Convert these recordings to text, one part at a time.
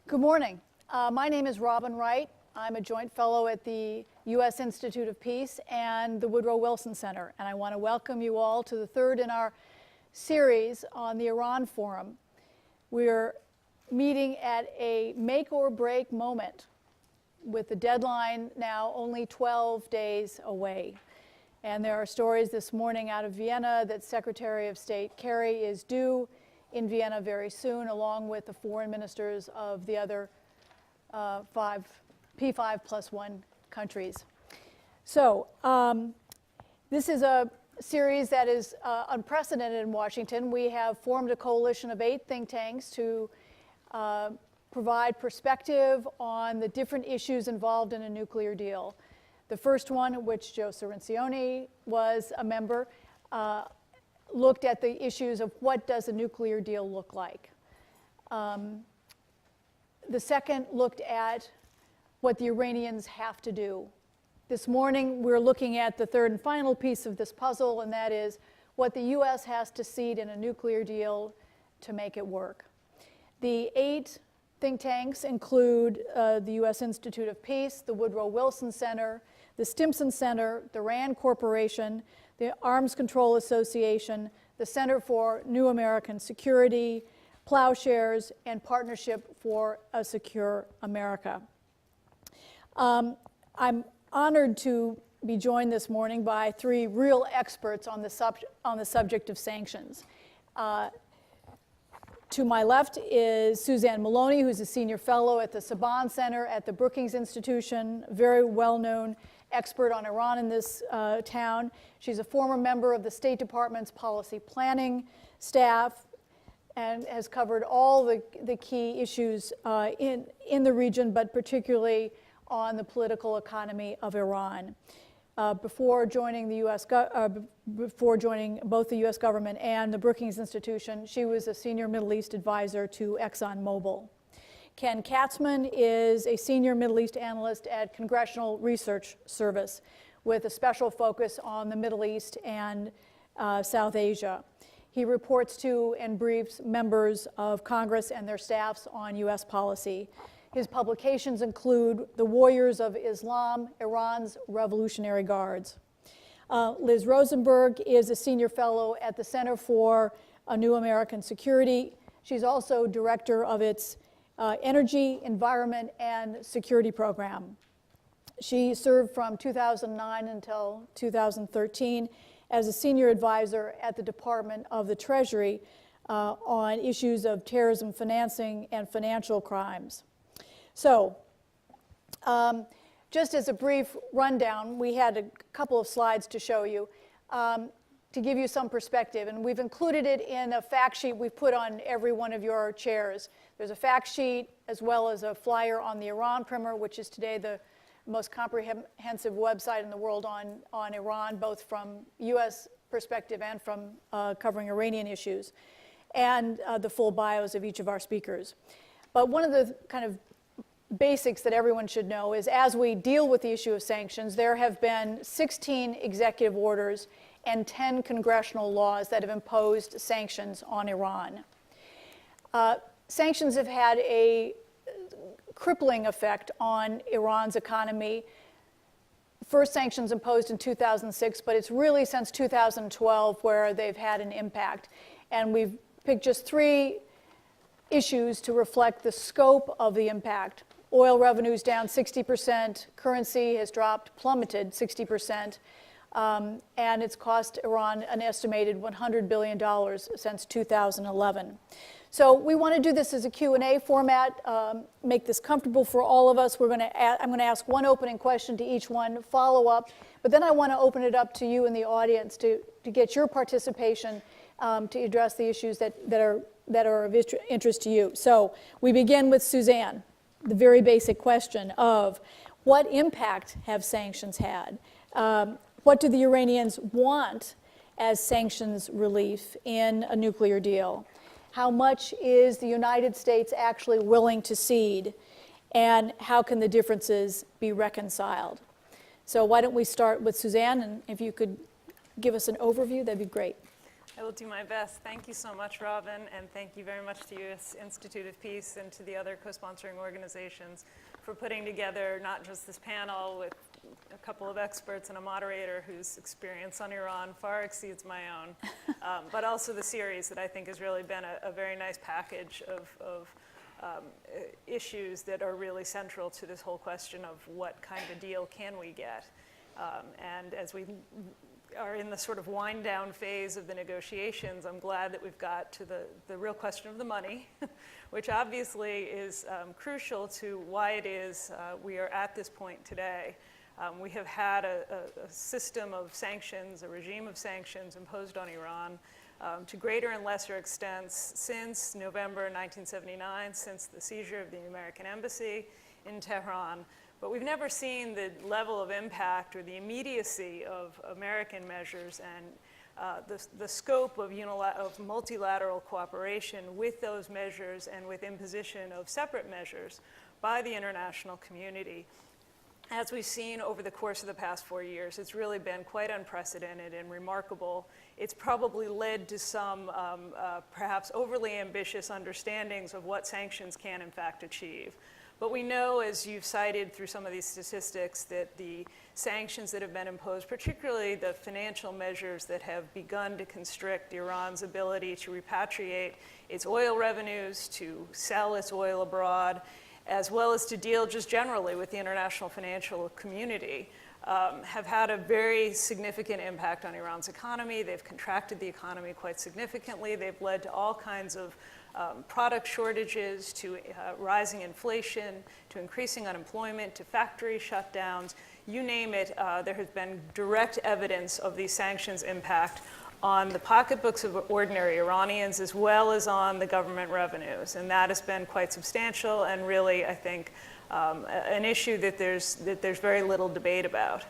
Good morning. My name is Robin Wright. I'm a joint fellow at the U.S. Institute of Peace and the Woodrow Wilson Center, and I want to welcome you all to the third in our series on the Iran Forum. We're meeting at a make or break moment with the deadline now only 12 days away. And there are stories this morning out of Vienna that Secretary of State Kerry is due in Vienna very soon, along with the foreign ministers of the other P5+1 countries. So this is a series that is unprecedented in Washington. We have formed a coalition of 8 think tanks to provide perspective on the different issues involved in a nuclear deal. The first one, which Joe Cirincione was a member, looked at the issues of what does a nuclear deal look like. The second looked at what the Iranians have to do. This morning, we're looking at the third and final piece of this puzzle, and that is what the U.S. has to cede in a nuclear deal to make it work. The 8 think tanks include the U.S. Institute of Peace, the Woodrow Wilson Center, the Stimson Center, the RAND Corporation, the Arms Control Association, the Center for New American Security, Plowshares, and Partnership for a Secure America. I'm honored to be joined this morning by 3 real experts on the subject of sanctions. To my left is Suzanne Maloney, who's a senior fellow at the Saban Center at the Brookings Institution, very well-known expert on Iran in this town. She's a former member of the State Department's policy planning staff and has covered all the key issues in the region, but particularly on the political economy of Iran. Before joining both the U.S. government and the Brookings Institution, she was a senior Middle East advisor to ExxonMobil. Ken Katzman is a senior Middle East analyst at Congressional Research Service with a special focus on the Middle East and South Asia. He reports to and briefs members of Congress and their staffs on U.S. policy. His publications include The Warriors of Islam, Iran's Revolutionary Guards. Liz Rosenberg is a senior fellow at the Center for New American Security. She's also director of its Energy, Environment, and Security Program. She served from 2009 until 2013 as a senior advisor at the Department of the Treasury on issues of terrorism financing and financial crimes. So, just as a brief rundown, we had a couple of slides to show you to give you some perspective, and we've included it in a fact sheet we've put on every one of your chairs. There's a fact sheet as well as a flyer on the Iran Primer, which is today the most comprehensive website in the world on Iran, both from U.S. perspective and from covering Iranian issues, and the full bios of each of our speakers. But one of the kind of basics that everyone should know is as we deal with the issue of sanctions, there have been 16 executive orders and 10 congressional laws that have imposed sanctions on Iran. Sanctions have had a crippling effect on Iran's economy. First sanctions imposed in 2006, but it's really since 2012 where they've had an impact. And we've picked just 3 issues to reflect the scope of the impact. Oil revenues down 60%, currency has plummeted 60%, and it's cost Iran an estimated $100 billion since 2011. So we want to do this as a Q&A format, make this comfortable for all of us. I'm going to ask one opening question to each one, follow up, but then I want to open it up to you in the audience to get your participation to address the issues that are of interest to you. So we begin with Suzanne, the very basic question of what impact have sanctions had? What do the Iranians want as sanctions relief in a nuclear deal? How much is the United States actually willing to cede? And how can the differences be reconciled? So why don't we start with Suzanne, and if you could give us an overview, that'd be great. I will do my best. Thank you so much, Robin, and thank you very much to U.S. Institute of Peace and to the other co-sponsoring organizations for putting together not just this panel with a couple of experts and a moderator whose experience on Iran far exceeds my own, but also the series that I think has really been a very nice package of issues that are really central to this whole question of what kind of deal can we get. And as we are in the sort of wind down phase of the negotiations, I'm glad that we've got to the real question of the money, which obviously is crucial to why it is we are at this point today. We have had a system of sanctions, a regime of sanctions imposed on Iran to greater and lesser extents since November 1979, since the seizure of the American embassy in Tehran. But we've never seen the level of impact or the immediacy of American measures and the scope of multilateral cooperation with those measures and with imposition of separate measures by the international community. As we've seen over the course of the past 4 years, it's really been quite unprecedented and remarkable. It's probably led to some perhaps overly ambitious understandings of what sanctions can in fact achieve. But we know, as you've cited through some of these statistics, that the sanctions that have been imposed, particularly the financial measures that have begun to constrict Iran's ability to repatriate its oil revenues, to sell its oil abroad, as well as to deal just generally with the international financial community, have had a very significant impact on Iran's economy. They've contracted the economy quite significantly. They've led to all kinds of product shortages, to rising inflation, to increasing unemployment, to factory shutdowns. You name it, there has been direct evidence of these sanctions' impact on the pocketbooks of ordinary Iranians as well as on the government revenues. And that has been quite substantial and really, I think, an issue that there's very little debate about.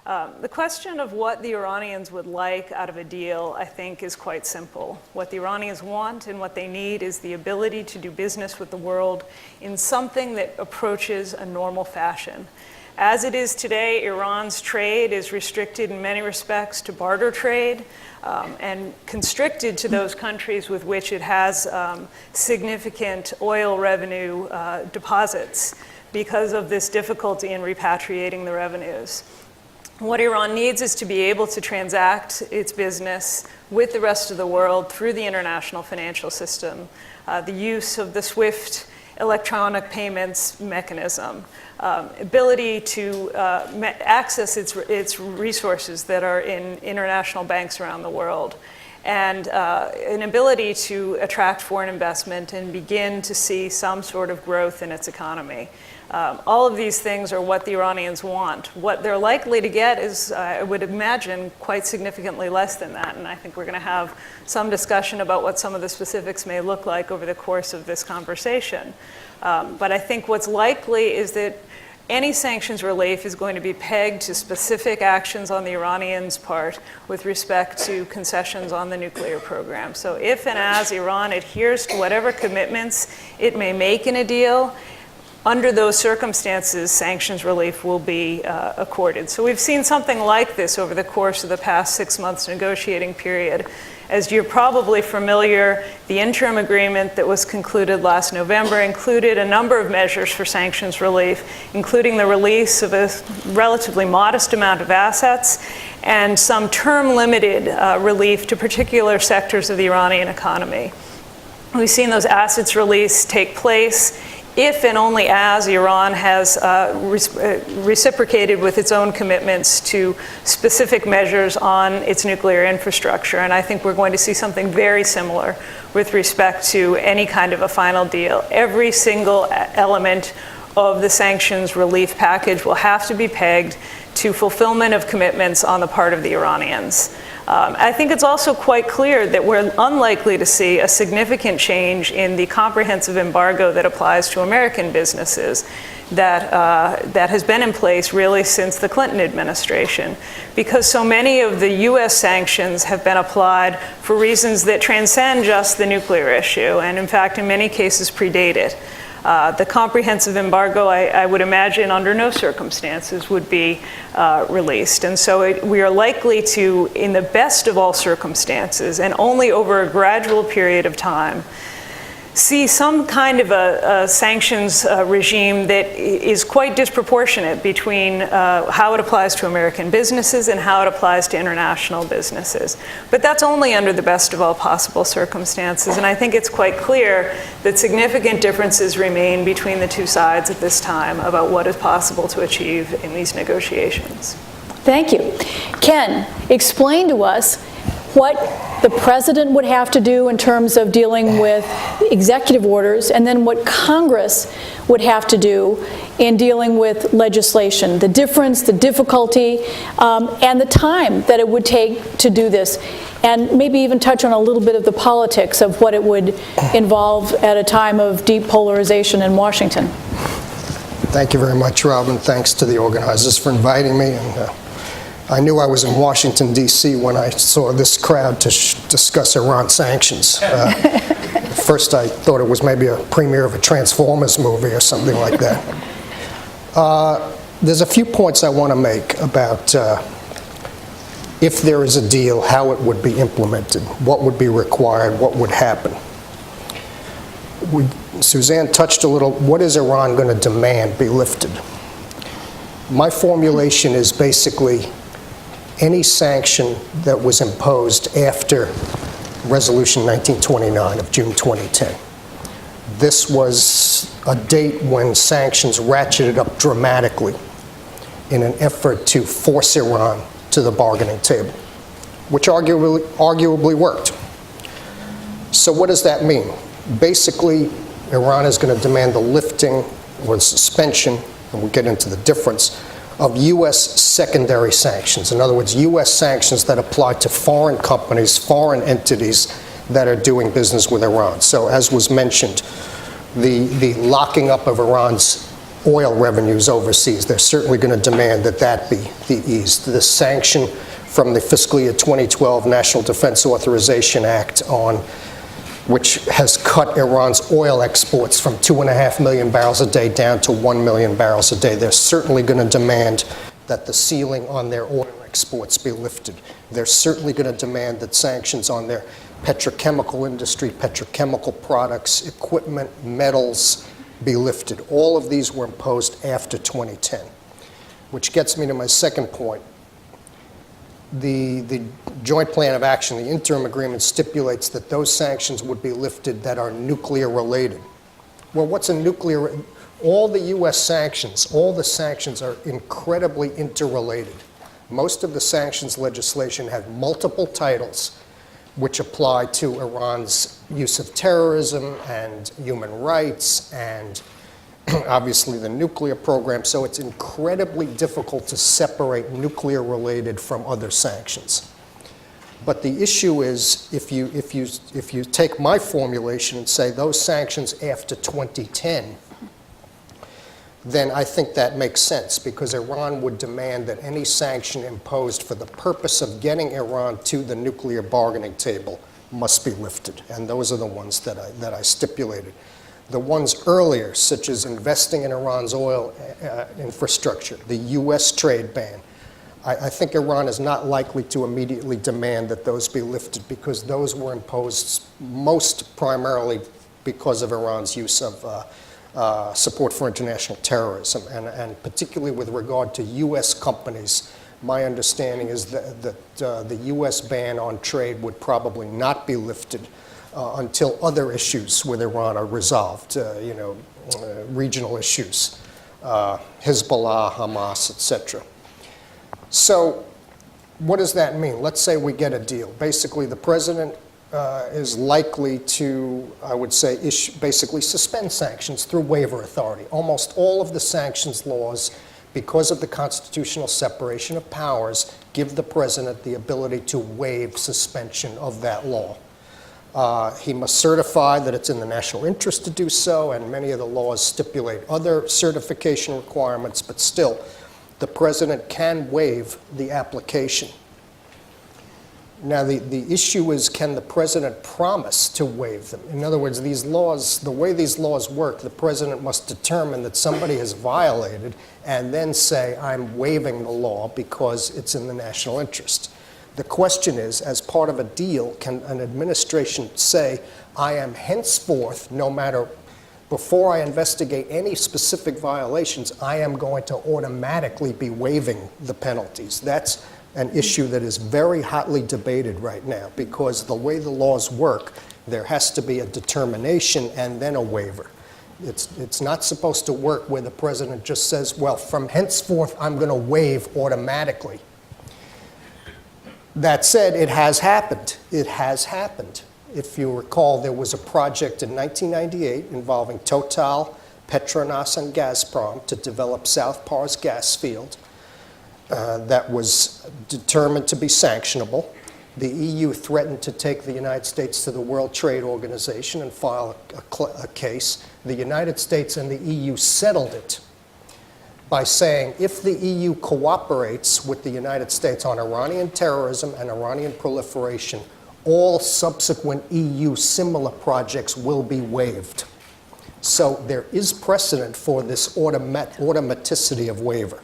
The question of what the Iranians would like out of a deal, I think, is quite simple. What the Iranians want and what they need is the ability to do business with the world in something that approaches a normal fashion. As it is today, Iran's trade is restricted in many respects to barter trade and constricted to those countries with which it has significant oil revenue deposits because of this difficulty in repatriating the revenues. What Iran needs is to be able to transact its business with the rest of the world through the international financial system, the use of the SWIFT electronic payments mechanism, ability to access its resources that are in international banks around the world, and an ability to attract foreign investment and begin to see some sort of growth in its economy. All of these things are what the Iranians want. What they're likely to get is, I would imagine, quite significantly less than that. And I think we're going to have some discussion about what some of the specifics may look like over the course of this conversation. But I think what's likely is that any sanctions relief is going to be pegged to specific actions on the Iranians' part with respect to concessions on the nuclear program. So if and as Iran adheres to whatever commitments it may make in a deal, under those circumstances, sanctions relief will be accorded. So we've seen something like this over the course of the past 6 months negotiating period. As you're probably familiar, the interim agreement that was concluded last November included a number of measures for sanctions relief, including the release of a relatively modest amount of assets and some term-limited relief to particular sectors of the Iranian economy. We've seen those assets release take place if and only as Iran has reciprocated with its own commitments to specific measures on its nuclear infrastructure. And I think we're going to see something very similar with respect to any kind of a final deal. Every single element of the sanctions relief package will have to be pegged to fulfillment of commitments on the part of the Iranians. I think it's also quite clear that we're unlikely to see a significant change in the comprehensive embargo that applies to American businesses that has been in place really since the Clinton administration, because so many of the U.S. sanctions have been applied for reasons that transcend just the nuclear issue, and in fact, in many cases, predate it. The comprehensive embargo, I would imagine, under no circumstances would be released. And so we are likely to, in the best of all circumstances, and only over a gradual period of time, see some kind of a sanctions regime that is quite disproportionate between how it applies to American businesses and how it applies to international businesses. But that's only under the best of all possible circumstances, and I think it's quite clear that significant differences remain between the two sides at this time about what is possible to achieve in these negotiations. Thank you. Ken, explain to us what the president would have to do in terms of dealing with executive orders, and then what Congress would have to do in dealing with legislation, the difference, the difficulty, and the time that it would take to do this, and maybe even touch on a little bit of the politics of what it would involve at a time of deep polarization in Washington. Thank you very much, Robin. Thanks to the organizers for inviting me. And I knew I was in Washington, D.C. when I saw this crowd to discuss Iran sanctions. First, I thought it was maybe a premiere of a Transformers movie or something like that. There's a few points I want to make about if there is a deal, how it would be implemented, what would be required, what would happen. Suzanne touched a little, what is Iran going to demand be lifted? My formulation is basically any sanction that was imposed after Resolution 1929 of June 2010. This was a date when sanctions ratcheted up dramatically in an effort to force Iran to the bargaining table, which arguably worked. So what does that mean? Basically, Iran is going to demand the lifting or suspension, and we'll get into the difference, of U.S. secondary sanctions. In other words, U.S. sanctions that apply to foreign companies, foreign entities that are doing business with Iran. So as was mentioned, the locking up of Iran's oil revenues overseas, they're certainly going to demand that that be eased. The sanction from the fiscal year 2012 National Defense Authorization Act which has cut Iran's oil exports from 2.5 million barrels a day down to 1 million barrels a day. They're certainly going to demand that the ceiling on their oil exports be lifted. They're certainly going to demand that sanctions on their petrochemical industry, petrochemical products, equipment, metals be lifted. All of these were imposed after 2010, which gets me to my second point. The Joint Plan of Action, the interim agreement, stipulates that those sanctions would be lifted that are nuclear related. Well, what's a nuclear? All the U.S. sanctions, all the sanctions are incredibly interrelated. Most of the sanctions legislation have multiple titles which apply to Iran's use of terrorism and human rights and obviously the nuclear program, so it's incredibly difficult to separate nuclear related from other sanctions. But the issue is, if you take my formulation and say those sanctions after 2010, then I think that makes sense, because Iran would demand that any sanction imposed for the purpose of getting Iran to the nuclear bargaining table must be lifted, and those are the ones that I stipulated. The ones earlier, such as investing in Iran's oil infrastructure, the U.S. trade ban, I think Iran is not likely to immediately demand that those be lifted, because those were imposed most primarily because of Iran's use of support for international terrorism, and particularly with regard to U.S. companies. My understanding is that the U.S. ban on trade would probably not be lifted until other issues with Iran are resolved, regional issues, Hezbollah, Hamas, etc. So what does that mean? Let's say we get a deal. Basically, the president is likely to, I would say, basically suspend sanctions through waiver authority. Almost all of the sanctions laws, because of the constitutional separation of powers, give the president the ability to waive suspension of that law. He must certify that it's in the national interest to do so, and many of the laws stipulate other certification requirements, but still, the president can waive the application. Now, the issue is, can the president promise to waive them? In other words, these laws, the way these laws work, the president must determine that somebody has violated and then say, I'm waiving the law because it's in the national interest. The question is, as part of a deal, can an administration say, I am henceforth, no matter, before I investigate any specific violations, I am going to automatically be waiving the penalties? That's an issue that is very hotly debated right now, because the way the laws work, there has to be a determination and then a waiver. It's not supposed to work where the president just says, well, from henceforth, I'm going to waive automatically. That said, it has happened. It has happened. If you recall, there was a project in 1998 involving Total, Petronas, and Gazprom to develop South Pars gas field. That was determined to be sanctionable. The EU threatened to take the United States to the World Trade Organization and file a case. The United States and the EU settled it by saying, if the EU cooperates with the United States on Iranian terrorism and Iranian proliferation, all subsequent EU similar projects will be waived. So there is precedent for this automaticity of waiver.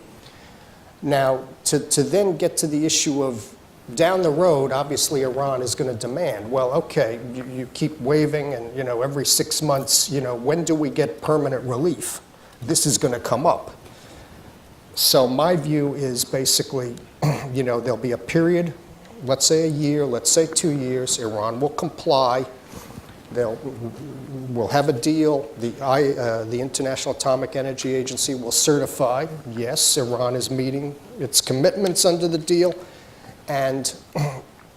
Now, to then get to the issue of down the road, obviously Iran is going to demand, well, okay, you keep waiving, and every 6 months, when do we get permanent relief? This is going to come up. So my view is basically, there'll be a period, let's say a year, let's say 2 years, Iran will comply. We'll have a deal. The International Atomic Energy Agency will certify, yes, Iran is meeting its commitments under the deal. And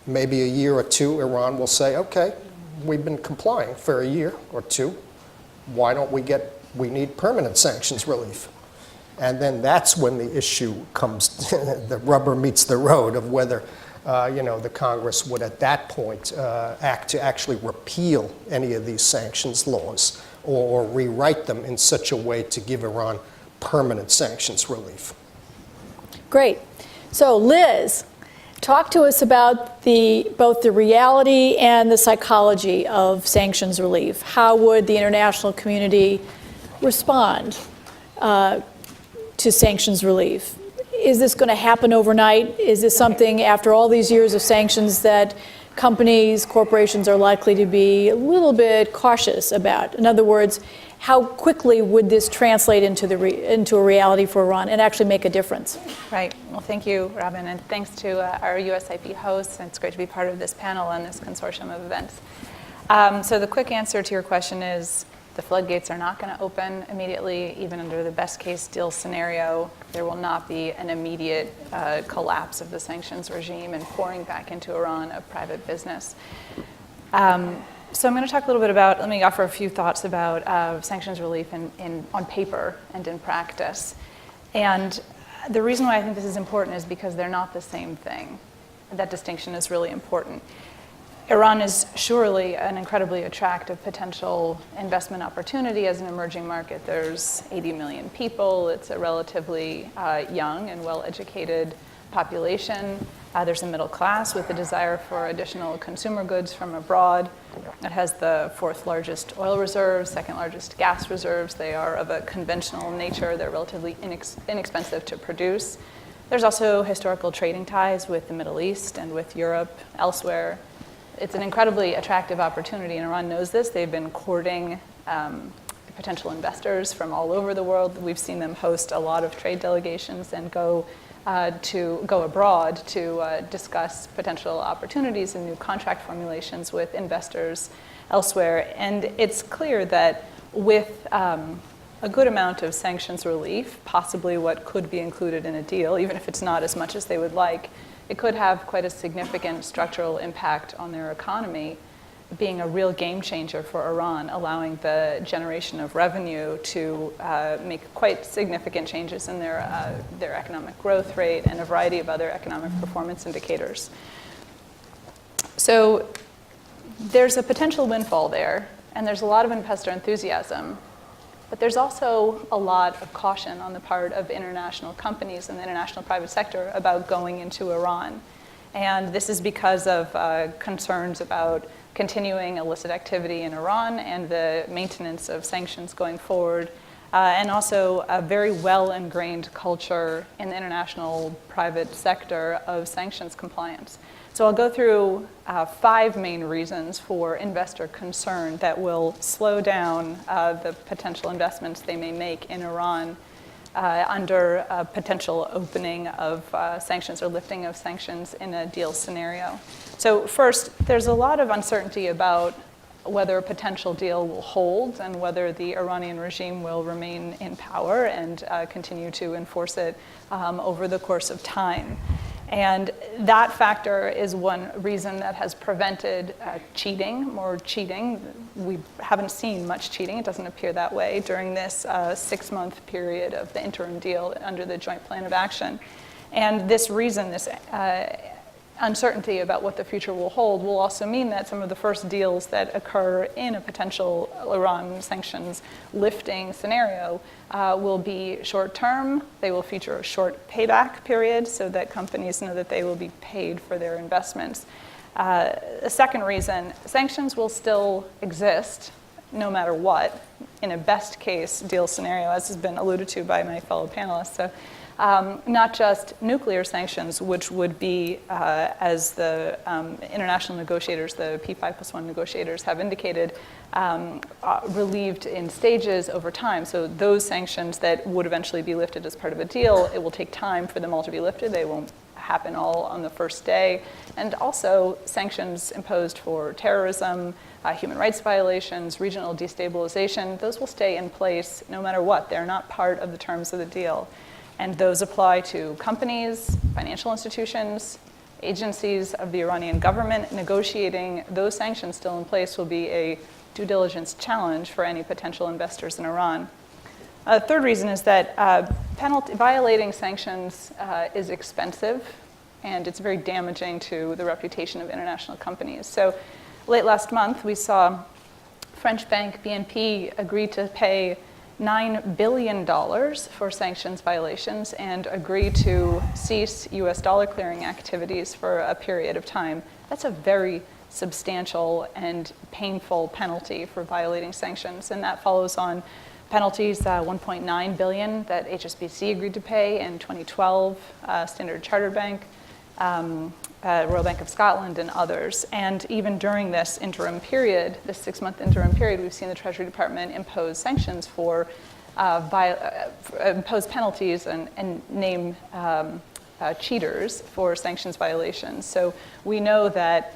maybe a year or two, Iran will say, okay, we've been complying for a year or two. Why don't we need permanent sanctions relief? And then that's when the issue comes, the rubber meets the road of whether the Congress would at that point act to actually repeal any of these sanctions laws or rewrite them in such a way to give Iran permanent sanctions relief. Great. So Liz, talk to us about both the reality and the psychology of sanctions relief. How would the international community respond to sanctions relief? Is this going to happen overnight? Is this something, after all these years of sanctions, that companies, corporations are likely to be a little bit cautious about? In other words, how quickly would this translate into a reality for Iran and actually make a difference? Right. Well, thank you, Robin, and thanks to our USIP hosts. It's great to be part of this panel and this consortium of events. So the quick answer to your question is the floodgates are not going to open immediately. Even under the best case deal scenario, there will not be an immediate collapse of the sanctions regime and pouring back into Iran of private business. So I'm going to talk a little bit about, let me offer a few thoughts about sanctions relief on paper and in practice. And the reason why I think this is important is because they're not the same thing. That distinction is really important. Iran is surely an incredibly attractive potential investment opportunity as an emerging market. There's 80 million people. It's a relatively young and well-educated population. There's a middle class with a desire for additional consumer goods from abroad. It has the 4th largest oil reserves, 2nd largest gas reserves. They are of a conventional nature. They're relatively inexpensive to produce. There's also historical trading ties with the Middle East and with Europe, elsewhere. It's an incredibly attractive opportunity, and Iran knows this. They've been courting potential investors from all over the world. We've seen them host a lot of trade delegations and go abroad to discuss potential opportunities and new contract formulations with investors elsewhere. And it's clear that with a good amount of sanctions relief, possibly what could be included in a deal, even if it's not as much as they would like, it could have quite a significant structural impact on their economy, being a real game changer for Iran, allowing the generation of revenue to make quite significant changes in their economic growth rate and a variety of other economic performance indicators. So there's a potential windfall there, and there's a lot of investor enthusiasm. But there's also a lot of caution on the part of international companies and the international private sector about going into Iran. And this is because of concerns about continuing illicit activity in Iran and the maintenance of sanctions going forward, and also a very well-ingrained culture in the international private sector of sanctions compliance. So I'll go through 5 main reasons for investor concern that will slow down the potential investments they may make in Iran under a potential opening of sanctions or lifting of sanctions in a deal scenario. So first, there's a lot of uncertainty about whether a potential deal will hold and whether the Iranian regime will remain in power and continue to enforce it over the course of time. And that factor is one reason that has prevented more cheating. We haven't seen much cheating, it doesn't appear that way, during this 6-month period of the interim deal under the Joint Plan of Action. And this reason, this uncertainty about what the future will hold, will also mean that some of the first deals that occur in a potential Iran sanctions lifting scenario will be short-term. They will feature a short payback period so that companies know that they will be paid for their investments. A second reason, sanctions will still exist no matter what in a best case deal scenario, as has been alluded to by my fellow panelists. So not just nuclear sanctions, which would be, as the international negotiators, the P5+1 negotiators have indicated, relieved in stages over time. So those sanctions that would eventually be lifted as part of a deal, it will take time for them all to be lifted. They won't happen all on the first day. And also sanctions imposed for terrorism, human rights violations, regional destabilization, those will stay in place no matter what. They're not part of the terms of the deal. And those apply to companies, financial institutions, agencies of the Iranian government. Negotiating those sanctions still in place will be a due diligence challenge for any potential investors in Iran. A third reason is that violating sanctions is expensive, and it's very damaging to the reputation of international companies. So late last month, we saw French bank BNP agree to pay $9 billion for sanctions violations and agree to cease US dollar clearing activities for a period of time. That's a very substantial and painful penalty for violating sanctions, and that follows on penalties, $1.9 billion that HSBC agreed to pay in 2012, Standard Chartered Bank, Royal Bank of Scotland, and others. And even during this interim period, this 6-month interim period, we've seen the Treasury Department impose sanctions for, impose penalties and name cheaters for sanctions violations. So we know that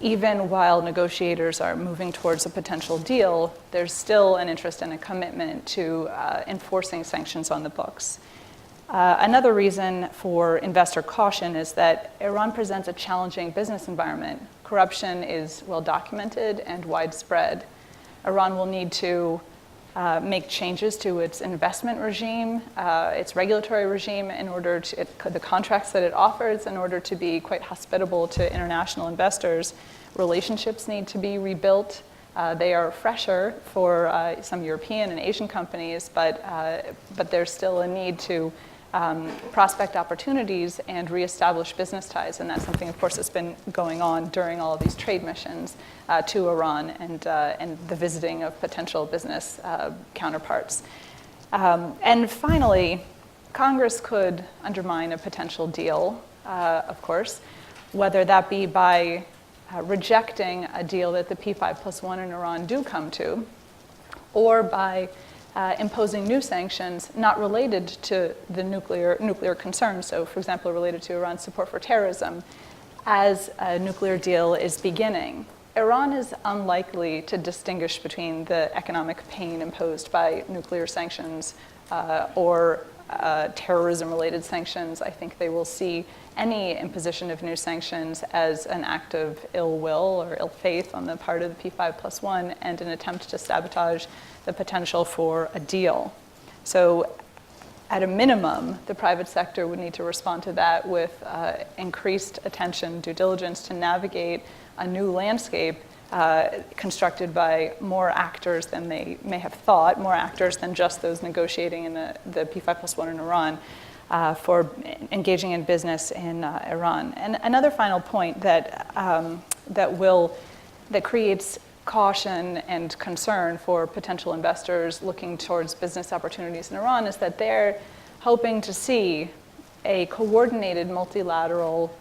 even while negotiators are moving towards a potential deal, there's still an interest and a commitment to enforcing sanctions on the books. Another reason for investor caution is that Iran presents a challenging business environment. Corruption is well documented and widespread. Iran will need to make changes to its investment regime, its regulatory regime, in order to, the contracts that it offers, in order to be quite hospitable to international investors. Relationships need to be rebuilt. They are fresher for some European and Asian companies, but there's still a need to prospect opportunities and reestablish business ties. And that's something, of course, that's been going on during all of these trade missions to Iran and the visiting of potential business counterparts. And finally, Congress could undermine a potential deal, of course, whether that be by rejecting a deal that the P5+1 in Iran do come to, or by imposing new sanctions not related to the nuclear concerns, so for example related to Iran's support for terrorism, as a nuclear deal is beginning. Iran is unlikely to distinguish between the economic pain imposed by nuclear sanctions or terrorism-related sanctions. I think they will see any imposition of new sanctions as an act of ill will or ill faith on the part of the P5+1 and an attempt to sabotage the potential for a deal. So at a minimum, the private sector would need to respond to that with increased attention, due diligence to navigate a new landscape constructed by more actors than they may have thought, more actors than just those negotiating in the P5+1 in Iran. for engaging in business in Iran. And another final point that creates caution and concern for potential investors looking towards business opportunities in Iran is that they're hoping to see a coordinated multilateral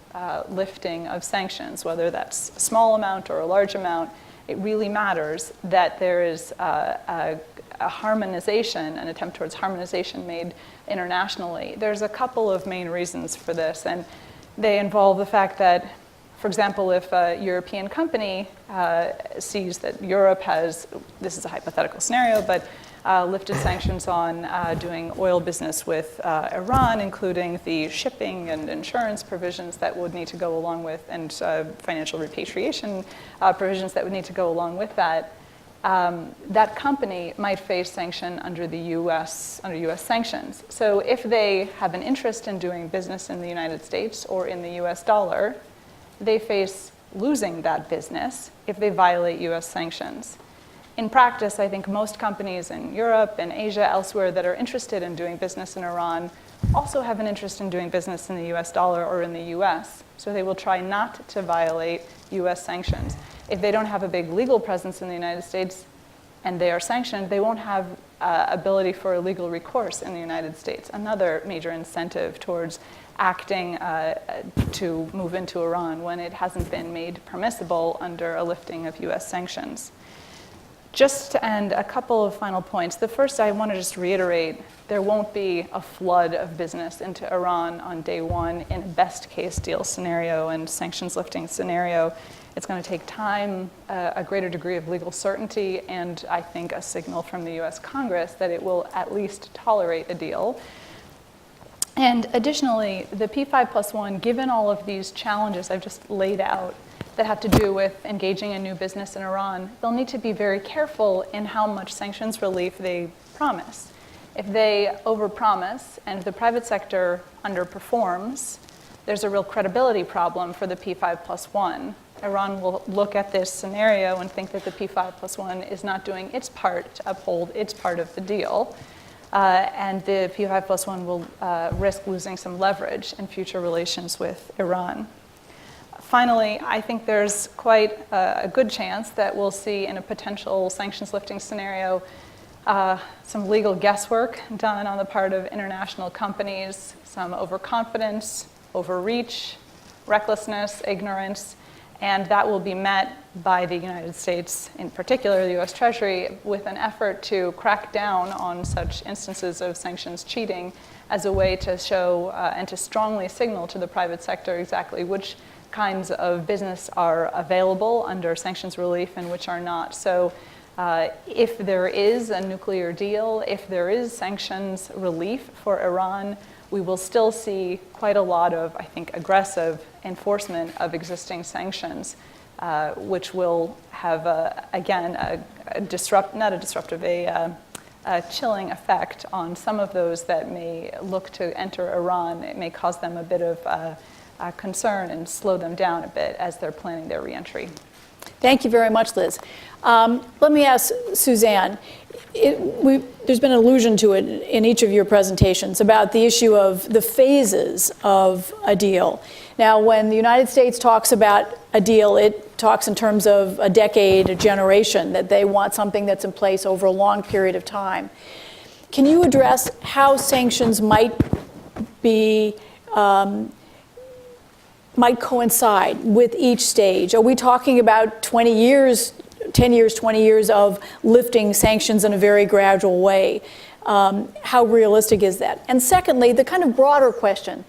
lifting of sanctions, whether that's a small amount or a large amount. It really matters that there is a harmonization, an attempt towards harmonization made internationally. There's a couple of main reasons for this, and they involve the fact that, for example, if a European company sees that Europe has, this is a hypothetical scenario, but lifted sanctions on doing oil business with Iran, including the shipping and insurance provisions that would need to go along with, and financial repatriation provisions that would need to go along with that, that company might face sanction under the U.S. sanctions. So if they have an interest in doing business in the United States or in the U.S. dollar, they face losing that business if they violate U.S. sanctions. In practice, I think most companies in Europe and Asia, elsewhere, that are interested in doing business in Iran also have an interest in doing business in the US dollar or in the US. So they will try not to violate US sanctions. If they don't have a big legal presence in the United States and they are sanctioned, they won't have ability for a legal recourse in the United States. Another major incentive towards acting to move into Iran when it hasn't been made permissible under a lifting of US sanctions. Just to end, a couple of final points. The first, I want to just reiterate, there won't be a flood of business into Iran on day one in a best case deal scenario and sanctions lifting scenario. It's going to take time, a greater degree of legal certainty, and I think a signal from the US Congress that it will at least tolerate a deal. And additionally, the P5+1, given all of these challenges I've just laid out, that have to do with engaging in new business in Iran, they'll need to be very careful in how much sanctions relief they promise. If they overpromise and if the private sector underperforms, there's a real credibility problem for the P5+1. Iran will look at this scenario and think that the P5+1 is not doing its part to uphold its part of the deal. And the P5+1 will risk losing some leverage in future relations with Iran. Finally, I think there's quite a good chance that we'll see in a potential sanctions lifting scenario some legal guesswork done on the part of international companies, some overconfidence, overreach, recklessness, ignorance, and that will be met by the United States, in particular the US Treasury, with an effort to crack down on such instances of sanctions cheating as a way to show and to strongly signal to the private sector exactly which kinds of business are available under sanctions relief and which are not. So if there is a nuclear deal, if there is sanctions relief for Iran, we will still see quite a lot of, I think, aggressive enforcement of existing sanctions, which will have, a chilling effect on some of those that may look to enter Iran. It may cause them a bit of concern and slow them down a bit as they're planning their reentry. Thank you very much, Liz. Let me ask Suzanne. There's been an allusion to it in each of your presentations about the issue of the phases of a deal. Now, when the United States talks about a deal, it talks in terms of a decade, a generation, that they want something that's in place over a long period of time. Can you address how sanctions might coincide with each stage? Are we talking about 20 years, 10 years, 20 years of lifting sanctions in a very gradual way? How realistic is that? And secondly, the kind of broader question.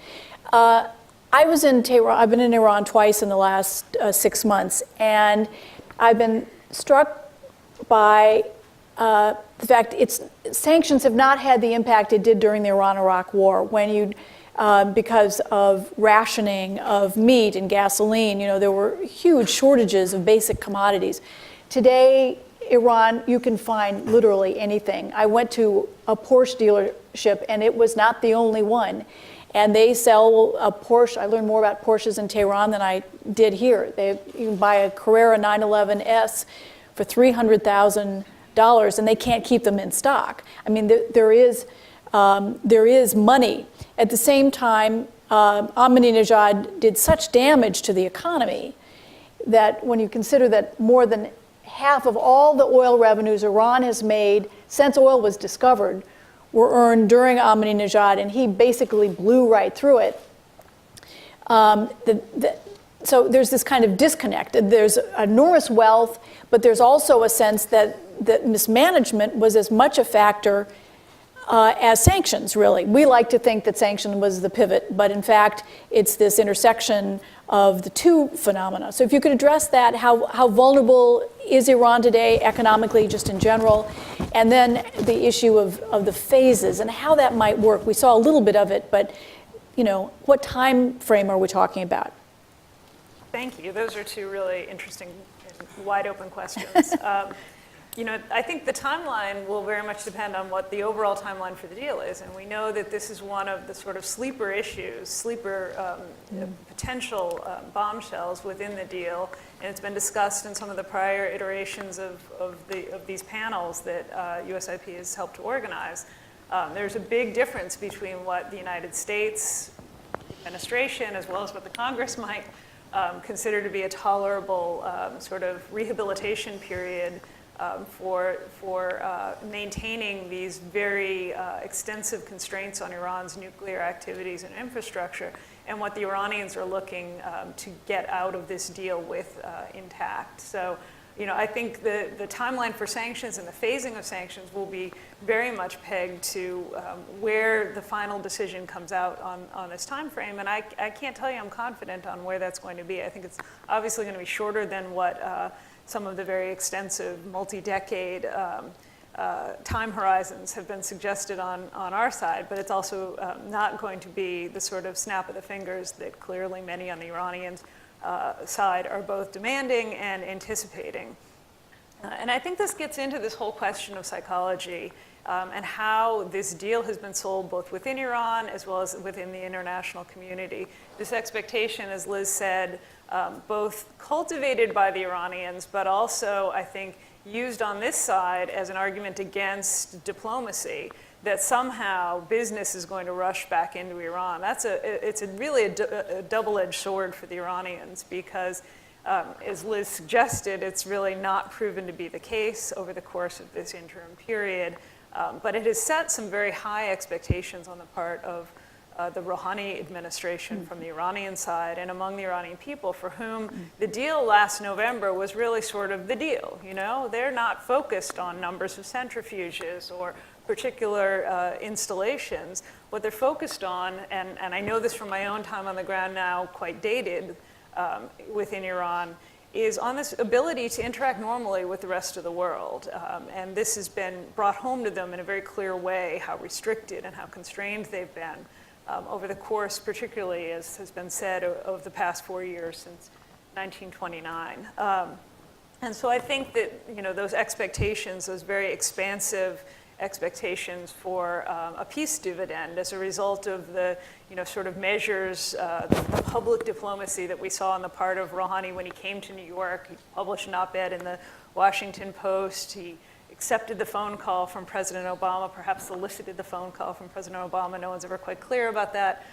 I was in Tehran. I've been in Iran twice in the last 6 months, and I've been struck by the fact sanctions have not had the impact it did during the Iran-Iraq War, when because of rationing of meat and gasoline, there were huge shortages of basic commodities. Today, Iran, you can find literally anything. I went to a Porsche dealership, and it was not the only one. And they sell a Porsche. I learned more about Porsches in Tehran than I did here. You can buy a Carrera 911S for $300,000, and they can't keep them in stock. I mean, there is there is money. At the same time, Ahmadinejad did such damage to the economy that when you consider that more than half of all the oil revenues Iran has made since oil was discovered were earned during Ahmadinejad, and he basically blew right through it. So there's this kind of disconnect. There's enormous wealth, but there's also a sense that mismanagement was as much a factor as sanctions, really. We like to think that sanction was the pivot, but in fact, it's this intersection of the two phenomena. So if you could address that, how vulnerable is Iran today economically, just in general, and then the issue of the phases and how that might work. We saw a little bit of it, but what time frame are we talking about? Thank you. Those are two really interesting and wide open questions. I think the timeline will very much depend on what the overall timeline for the deal is. And we know that this is one of the sort of sleeper issues, potential bombshells within the deal. And it's been discussed in some of the prior iterations of these panels that USIP has helped to organize. There's a big difference between what the United States administration, as well as what the Congress might consider to be a tolerable sort of rehabilitation period for maintaining these very extensive constraints on Iran's nuclear activities and infrastructure, and what the Iranians are looking to get out of this deal with intact. So, I think the timeline for sanctions and the phasing of sanctions will be very much pegged to where the final decision comes out on this time frame. And I can't tell you I'm confident on where that's going to be. I think it's obviously going to be shorter than what some of the very extensive multi-decade time horizons have been suggested on our side, but it's also not going to be the sort of snap of the fingers that clearly many on the Iranian side are both demanding and anticipating. And I think this gets into this whole question of psychology and how this deal has been sold both within Iran as well as within the international community. This expectation, as Liz said, both cultivated by the Iranians, but also, I think, used on this side as an argument against diplomacy, that somehow business is going to rush back into Iran. It's really a double-edged sword for the Iranians because, as Liz suggested, it's really not proven to be the case over the course of this interim period. But it has set some very high expectations on the part of the Rouhani administration from the Iranian side and among the Iranian people, for whom the deal last November was really sort of the deal. They're not focused on numbers of centrifuges or particular installations. What they're focused on, and I know this from my own time on the ground now, quite dated within Iran, is on this ability to interact normally with the rest of the world. And this has been brought home to them in a very clear way, how restricted and how constrained they've been over the course, particularly, as has been said, of the past 4 years since 1929. And so I think that those expectations, those very expansive expectations for a peace dividend as a result of the sort of measures, the public diplomacy that we saw on the part of Rouhani when he came to New York. He published an op-ed in the Washington Post. He accepted the phone call from President Obama, perhaps solicited the phone call from President Obama. No one's ever quite clear about that.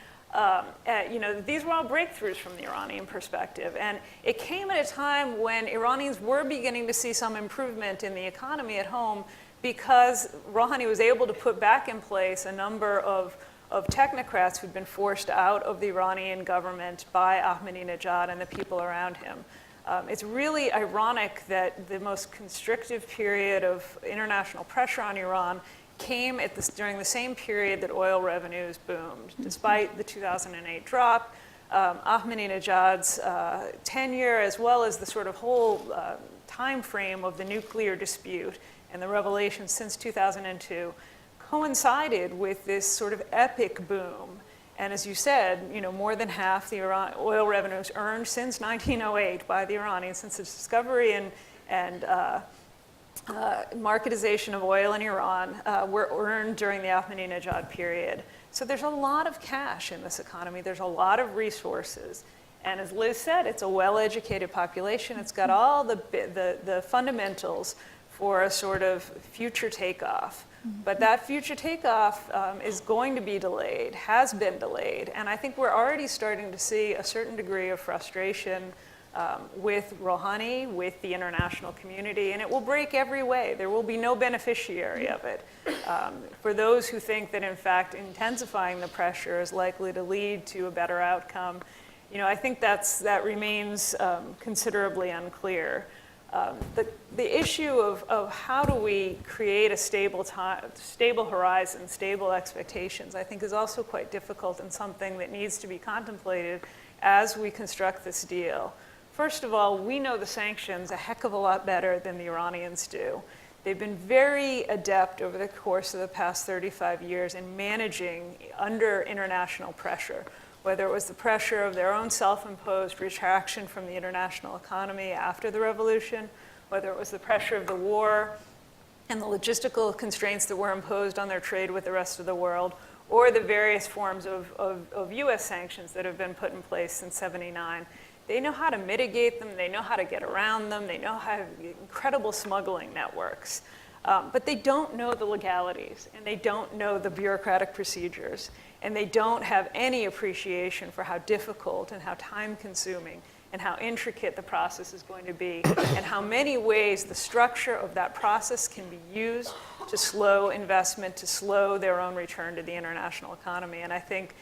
These were all breakthroughs from the Iranian perspective. And it came at a time when Iranians were beginning to see some improvement in the economy at home, because Rouhani was able to put back in place a number of technocrats who'd been forced out of the Iranian government by Ahmadinejad and the people around him. It's really ironic that the most constrictive period of international pressure on Iran came during the same period that oil revenues boomed. Despite the 2008 drop, Ahmadinejad's tenure, as well as the sort of whole time frame of the nuclear dispute and the revelations since 2002, coincided with this sort of epic boom. And as you said, more than half the oil revenues earned since 1908 by the Iranians, since the discovery and marketization of oil in Iran, were earned during the Ahmadinejad period. So there's a lot of cash in this economy. There's a lot of resources. And as Liz said, it's a well-educated population. It's got all the fundamentals for a sort of future takeoff. But that future takeoff is going to be delayed, has been delayed, and I think we're already starting to see a certain degree of frustration with Rouhani, with the international community, and it will break every way. There will be no beneficiary of it. For those who think that, in fact, intensifying the pressure is likely to lead to a better outcome, I think that remains considerably unclear. The issue of how do we create a stable horizon, stable expectations, I think is also quite difficult and something that needs to be contemplated as we construct this deal. First of all, we know the sanctions a heck of a lot better than the Iranians do. They've been very adept over the course of the past 35 years in managing under international pressure, whether it was the pressure of their own self-imposed retraction from the international economy after the revolution, whether it was the pressure of the war and the logistical constraints that were imposed on their trade with the rest of the world, or the various forms of US sanctions that have been put in place since '79. They know how to mitigate them, they know how to get around them, they know how to have incredible smuggling networks. But they don't know the legalities, and they don't know the bureaucratic procedures, and they don't have any appreciation for how difficult and how time-consuming and how intricate the process is going to be, and how many ways the structure of that process can be used to slow investment, to slow their own return to the international economy. And I think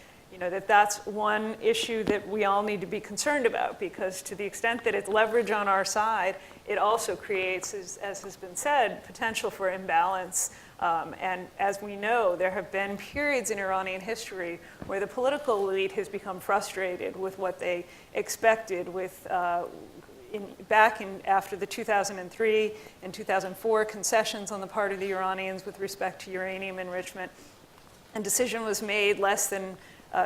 that's one issue that we all need to be concerned about, because to the extent that it's leverage on our side, it also creates, as has been said, potential for imbalance. And as we know, there have been periods in Iranian history where the political elite has become frustrated with what they expected with after the 2003 and 2004 concessions on the part of the Iranians with respect to uranium enrichment. A decision was made less than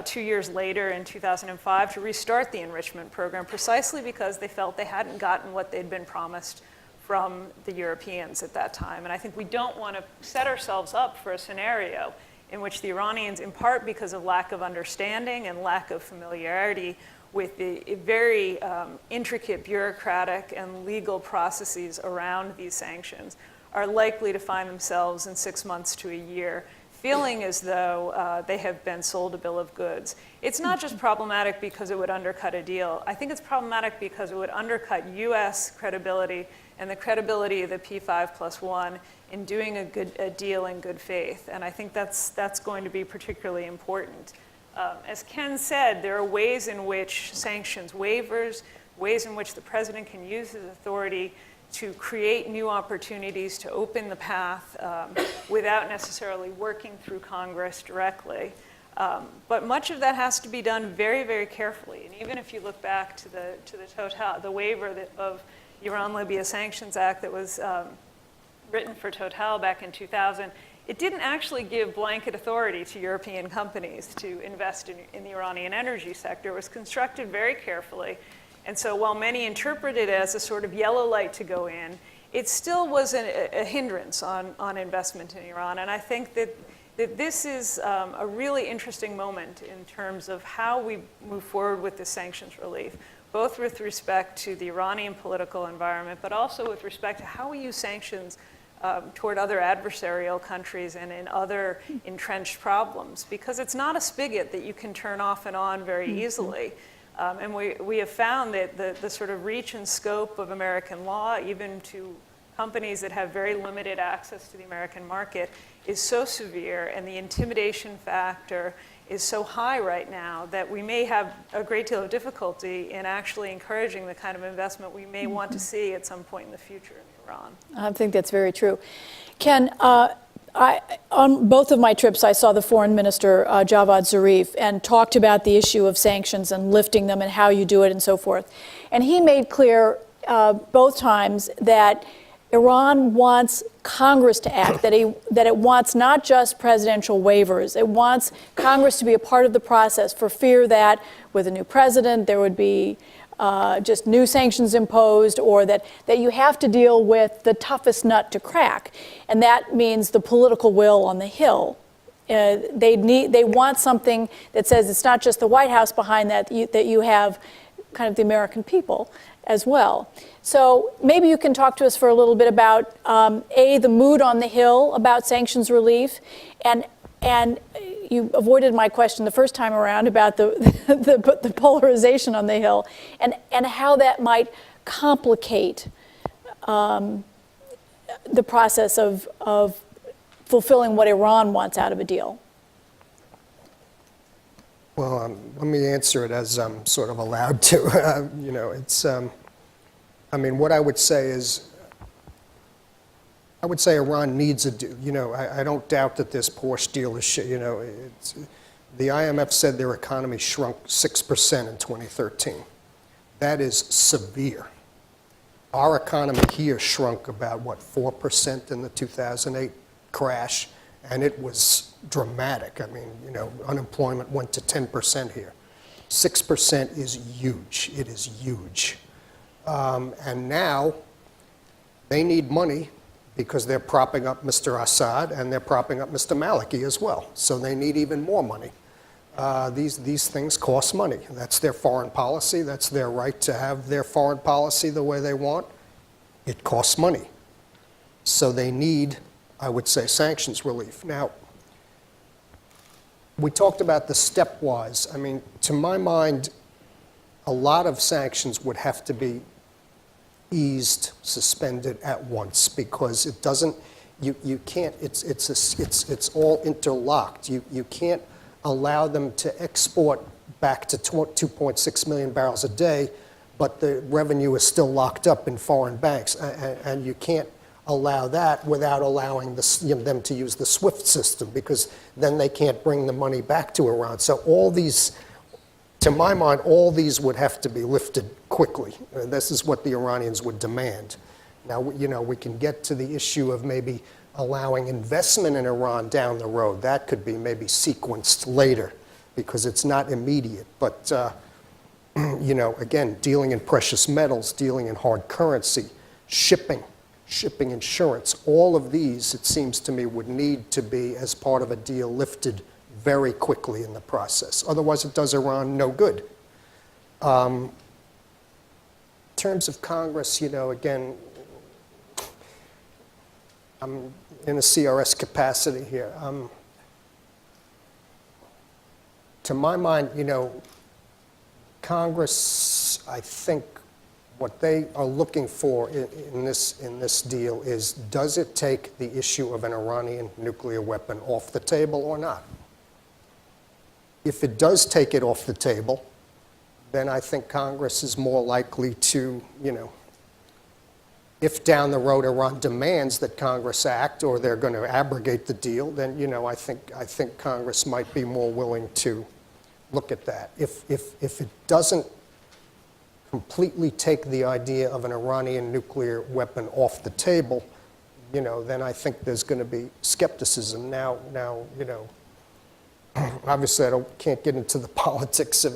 2 years later in 2005 to restart the enrichment program, precisely because they felt they hadn't gotten what they'd been promised from the Europeans at that time. And I think we don't want to set ourselves up for a scenario in which the Iranians, in part because of lack of understanding and lack of familiarity with the very intricate bureaucratic and legal processes around these sanctions, are likely to find themselves in 6 months to a year feeling as though they have been sold a bill of goods. It's not just problematic because it would undercut a deal. I think it's problematic because it would undercut US credibility and the credibility of the P5+1 in doing a deal in good faith. And I think that's going to be particularly important. As Ken said, there are ways in which sanctions waivers, ways in which the president can use his authority to create new opportunities to open the path without necessarily working through Congress directly. But much of that has to be done very, very carefully. And even if you look back to the waiver of Iran-Libya Sanctions Act that was written for Total back in 2000, it didn't actually give blanket authority to European companies to invest in the Iranian energy sector. It was constructed very carefully. And so while many interpreted it as a sort of yellow light to go in, it still was a hindrance on investment in Iran. And I think that this is a really interesting moment in terms of how we move forward with the sanctions relief, both with respect to the Iranian political environment, but also with respect to how we use sanctions toward other adversarial countries and in other entrenched problems. Because it's not a spigot that you can turn off and on very easily. And we have found that the sort of reach and scope of American law, even to companies that have very limited access to the American market, is so severe, and the intimidation factor is so high right now that we may have a great deal of difficulty in actually encouraging the kind of investment we may want to see at some point in the future in Iran. I think that's very true. Ken, on both of my trips, I saw the foreign minister, Javad Zarif, and talked about the issue of sanctions and lifting them and how you do it and so forth. And he made clear both times that Iran wants Congress to act, that it wants not just presidential waivers. It wants Congress to be a part of the process for fear that with a new president there would be just new sanctions imposed, or that you have to deal with the toughest nut to crack. And that means the political will on the Hill. They want something that says it's not just the White House behind that you have kind of the American people as well. So maybe you can talk to us for a little bit about, the mood on the Hill about sanctions relief, and you avoided my question the first time around about the polarization on the Hill, and how that might complicate the process of fulfilling what Iran wants out of a deal. Well, let me answer it as I'm sort of allowed to. It's, I mean, what I would say is, I would say Iran needs a deal. I don't doubt that this Porsche deal is, the IMF said their economy shrunk 6% in 2013. That is severe. Our economy here shrunk about, 4% in the 2008 crash, and it was dramatic. I mean, unemployment went to 10% here. 6% is huge. It is huge. And now they need money because they're propping up Mr. Assad and they're propping up Mr. Maliki as well. So they need even more money. These things cost money. That's their foreign policy. That's their right to have their foreign policy the way they want. It costs money. So they need, I would say, sanctions relief. Now, we talked about the stepwise. I mean, to my mind, a lot of sanctions would have to be eased, suspended at once, because it doesn't, you can't, it's all interlocked. You can't allow them to export back to 2.6 million barrels a day, but the revenue is still locked up in foreign banks, and you can't allow that without allowing them to use the SWIFT system, because then they can't bring the money back to Iran. So all these, to my mind, all these would have to be lifted quickly. This is what the Iranians would demand. Now, we can get to the issue of maybe allowing investment in Iran down the road. That could be maybe sequenced later, because it's not immediate. But, again, dealing in precious metals, dealing in hard currency, shipping insurance, all of these, it seems to me, would need to be, as part of a deal, lifted very quickly in the process. Otherwise, it does Iran no good. In terms of Congress, again, I'm in a CRS capacity here. To my mind, Congress, I think, what they are looking for in this deal is, does it take the issue of an Iranian nuclear weapon off the table or not? If it does take it off the table, then I think Congress is more likely to, if down the road Iran demands that Congress act, or they're going to abrogate the deal, then I think Congress might be more willing to look at that. If it doesn't completely take the idea of an Iranian nuclear weapon off the table, then I think there's going to be skepticism. Now, obviously I can't get into the politics of,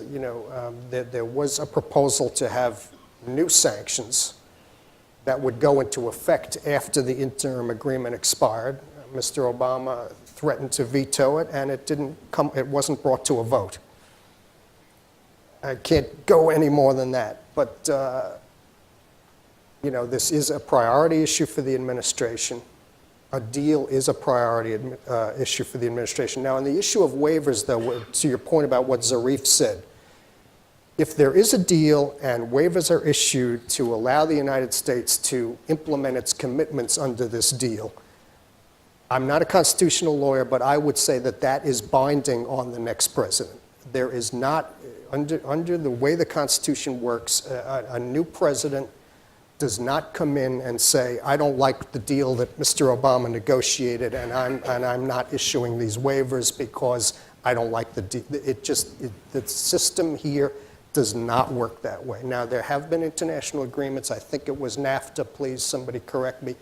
there was a proposal to have new sanctions that would go into effect after the interim agreement expired. Mr. Obama threatened to veto it, and it wasn't brought to a vote. I can't go any more than that. But, this is a priority issue for the administration. A deal is a priority issue for the administration. Now, on the issue of waivers, though, to your point about what Zarif said, if there is a deal and waivers are issued to allow the United States to implement its commitments under this deal, I'm not a constitutional lawyer, but I would say that that is binding on the next president. There is not, under the way the Constitution works, a new president does not come in and say, I don't like the deal that Mr. Obama negotiated, and I'm not issuing these waivers because I don't like the deal. The system here does not work that way. Now, there have been international agreements, I think it was NAFTA, please somebody correct me,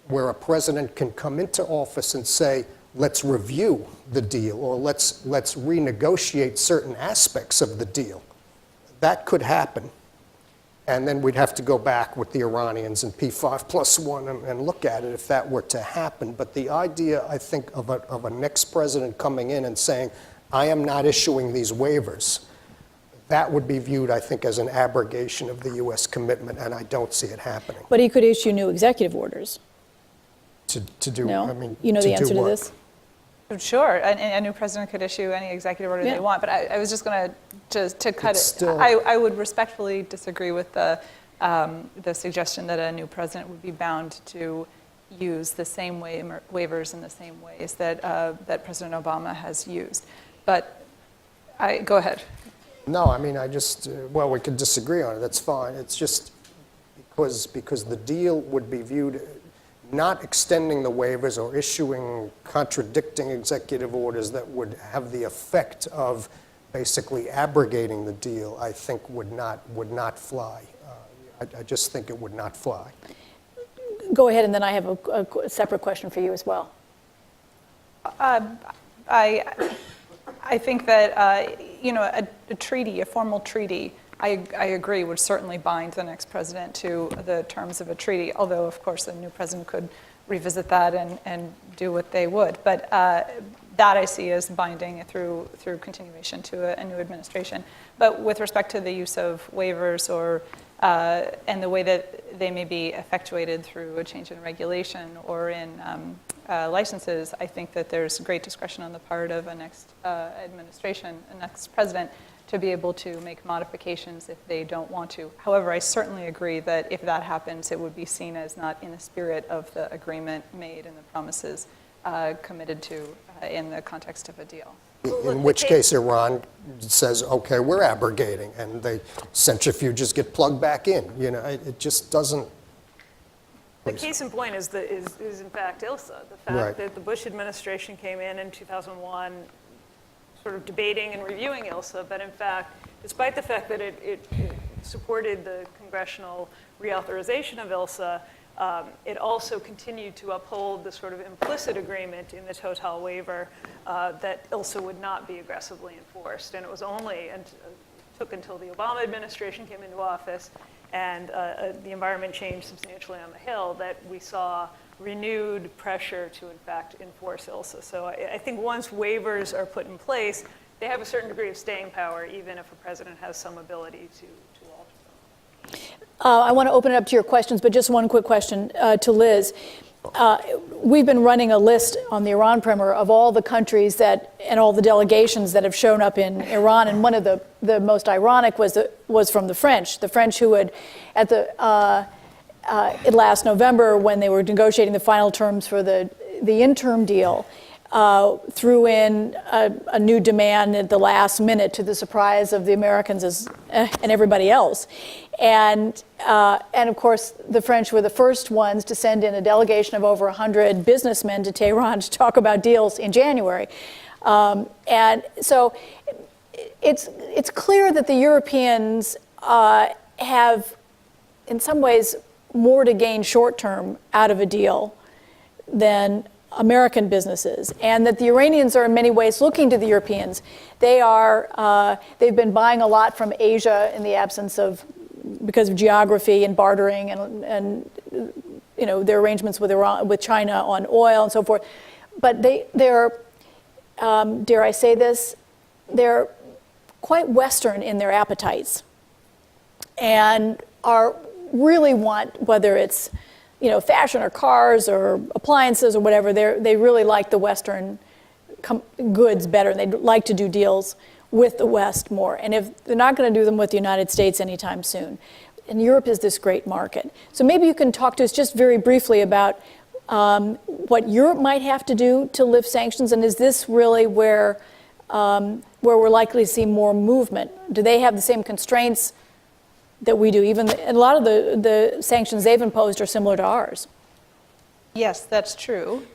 where a president can come into office and say, let's review the deal, or let's renegotiate certain aspects of the deal. That could happen. And then we'd have to go back with the Iranians and P5+1 and look at it if that were to happen. But the idea, I think, of a next president coming in and saying, I am not issuing these waivers, that would be viewed, I think, as an abrogation of the U.S. commitment, and I don't see it happening. But he could issue new executive orders. To do, No? I mean, You know to the do answer to what? this? Sure, a new president could issue any executive order Yeah. they want, but I was just going to cut It's it. still- I would respectfully disagree with the suggestion that a new president would be bound to use the same waivers in the same ways that President Obama has used. But go ahead. No, I mean, I just, well, we could disagree on it, that's fine. It's just because the deal would be viewed, not extending the waivers or issuing contradicting executive orders that would have the effect of basically abrogating the deal, I think would not fly. I just think it would not fly. Go ahead, and then I have a separate question for you as well. I think that a treaty, a formal treaty, I agree, would certainly bind the next president to the terms of a treaty, although, of course, a new president could revisit that and do what they would. But that I see as binding through continuation to a new administration. But with respect to the use of waivers and the way that they may be effectuated through a change in regulation or in licenses, I think that there's great discretion on the part of a next administration, a next president, to be able to make modifications if they don't want to. However, I certainly agree that if that happens, it would be seen as not in the spirit of the agreement made and the promises committed to in the context of a deal. In which case Iran says, okay, we're abrogating, and the centrifuges get plugged back in. You know, it just doesn't. The case in point is in fact ILSA. The fact that the Bush administration came in 2001 sort of debating and reviewing ILSA, but in fact, despite the fact that it supported the congressional reauthorization of ILSA, it also continued to uphold the sort of implicit agreement in the Total waiver that ILSA would not be aggressively enforced. And it was only, and took until the Obama administration came into office and the environment changed substantially on the Hill that we saw renewed pressure to, in fact, enforce ILSA. So I think once waivers are put in place, they have a certain degree of staying power, even if a president has some ability to alter them. I want to open it up to your questions, but just one quick question to Liz. We've been running a list on the Iran primer of all the countries and all the delegations that have shown up in Iran, and one of the most ironic was from the French who had at the last November, when they were negotiating the final terms for the interim deal, threw in a new demand at the last minute to the surprise of the Americans and everybody else. And of course, the French were the first ones to send in a delegation of over 100 businessmen to Tehran to talk about deals in January. And so it's clear that the Europeans have, in some ways, more to gain short term out of a deal than American businesses, and that the Iranians are in many ways looking to the Europeans. They've been buying a lot from Asia in the absence of, because of geography and bartering and their arrangements with Iran, with China on oil and so forth. But they're dare I say this, they're quite Western in their appetites, and really want, whether it's fashion or cars or appliances or whatever, they really like the Western goods better, and they'd like to do deals with the West more. And if they're not going to do them with the United States anytime soon, and Europe is this great market. So maybe you can talk to us just very briefly about what Europe might have to do to lift sanctions, and is this really where we're likely to see more movement? Do they have the same constraints that we do? And a lot of the sanctions they've imposed are similar to ours. Yes, that's true,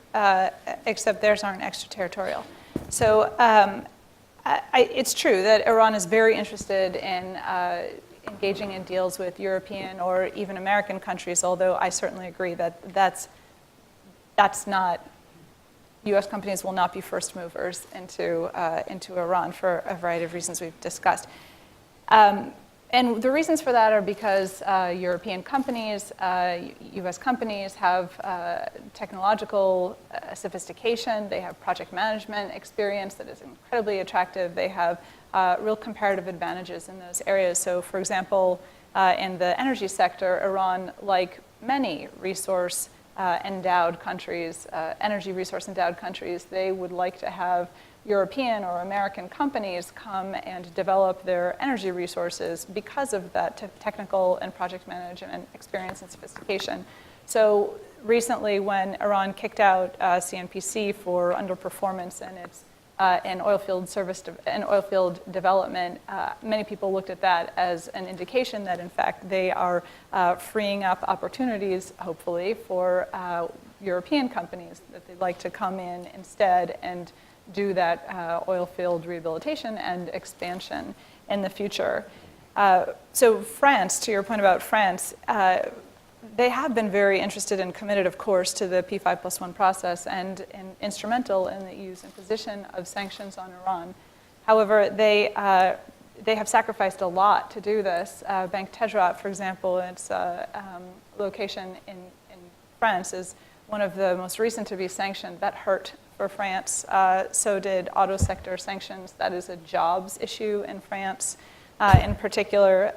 except theirs aren't extraterritorial. So it's true that Iran is very interested in engaging in deals with European or even American countries, although I certainly agree that that's not, U.S. companies will not be first movers into Iran for a variety of reasons we've discussed. And the reasons for that are because European companies, US companies have technological sophistication, they have project management experience that is incredibly attractive, they have real comparative advantages in those areas. So for example, in the energy sector, Iran, like many resource-endowed countries, energy resource-endowed countries, they would like to have European or American companies come and develop their energy resources because of that technical and project management experience and sophistication. So recently, when Iran kicked out CNPC for underperformance in its in oilfield development, many people looked at that as an indication that, in fact, they are freeing up opportunities, hopefully, for European companies that they'd like to come in instead and do that oil field rehabilitation and expansion in the future. So France, to your point about France, they have been very interested and committed, of course, to the P5+1 process and instrumental in the EU's imposition of sanctions on Iran. However, they have sacrificed a lot to do this. Bank Tejrat, for example, its location in France is one of the most recent to be sanctioned. That hurt for France. So did auto sector sanctions. That is a jobs issue in France. In particular,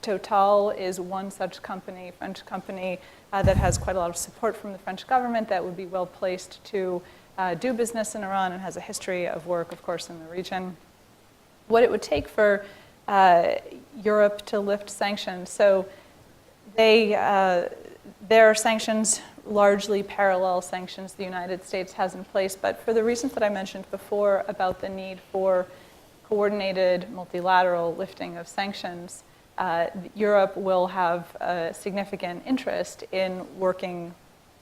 Total is one such company, French company, that has quite a lot of support from the French government that would be well placed to do business in Iran and has a history of work, of course, in the region. What it would take for Europe to lift sanctions. So their sanctions largely parallel sanctions the United States has in place, but for the reasons that I mentioned before about the need for coordinated multilateral lifting of sanctions, Europe will have a significant interest in working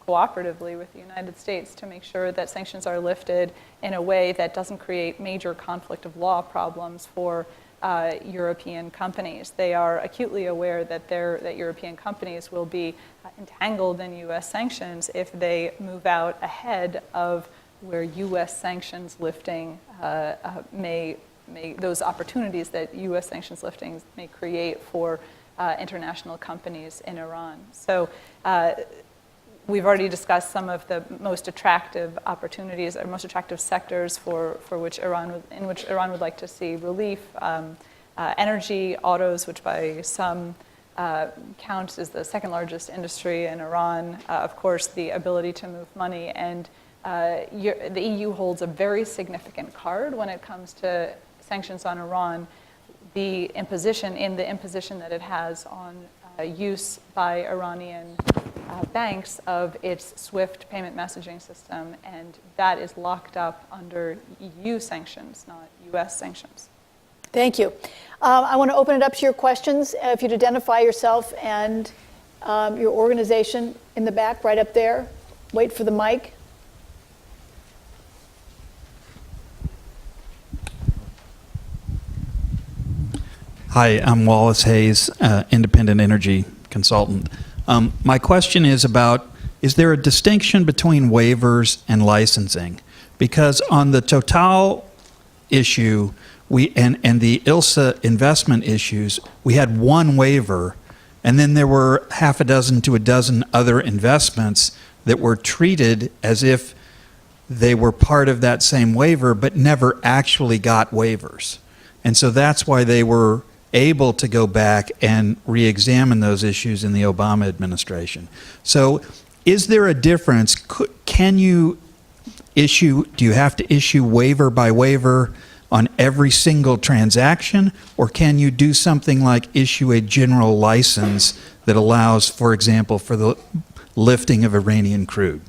cooperatively with the United States to make sure that sanctions are lifted in a way that doesn't create major conflict of law problems for European companies. They are acutely aware that European companies will be entangled in U.S. sanctions if they move out ahead of where U.S. sanctions lifting those opportunities that U.S. sanctions liftings may create for international companies in Iran. So we've already discussed some of the most attractive opportunities or most attractive sectors in which Iran would like to see relief. Energy, autos, which by some counts as the second largest industry in Iran. Of course, the ability to move money. And the EU holds a very significant card when it comes to sanctions on Iran. The imposition that it has on use by Iranian banks of its SWIFT payment messaging system, and that is locked up under EU sanctions, not US sanctions. Thank you. I want to open it up to your questions. If you'd identify yourself and your organization in the back, right up there. Wait for the mic. Hi, I'm Wallace Hayes, independent energy consultant. My question is is there a distinction between waivers and licensing? Because on the Total issue and the ILSA investment issues, we had one waiver, and then there were half a dozen to a dozen other investments that were treated as if they were part of that same waiver, but never actually got waivers. And so that's why they were able to go back and re-examine those issues in the Obama administration. So is there a difference? Do you have to issue waiver by waiver on every single transaction, or can you do something like issue a general license that allows, for example, for the lifting of Iranian crude?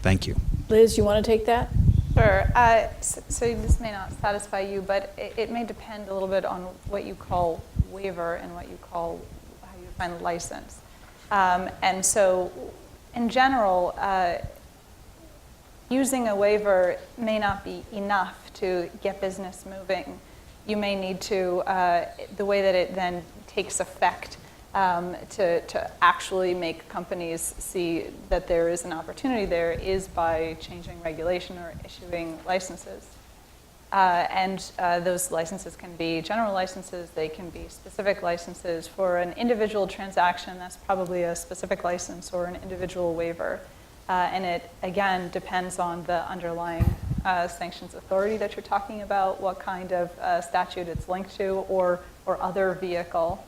Thank you. Liz, you want to take that? Sure. So this may not satisfy you, but it may depend a little bit on what you call waiver and what you call how you define license. And so, in general, using a waiver may not be enough to get business moving. You may need to, the way that it then takes effect to actually make companies see that there is an opportunity there is by changing regulation or issuing licenses. Those licenses can be general licenses, they can be specific licenses. For an individual transaction, that's probably a specific license or an individual waiver. And it, again, depends on the underlying sanctions authority that you're talking about, what kind of statute it's linked to, or other vehicle.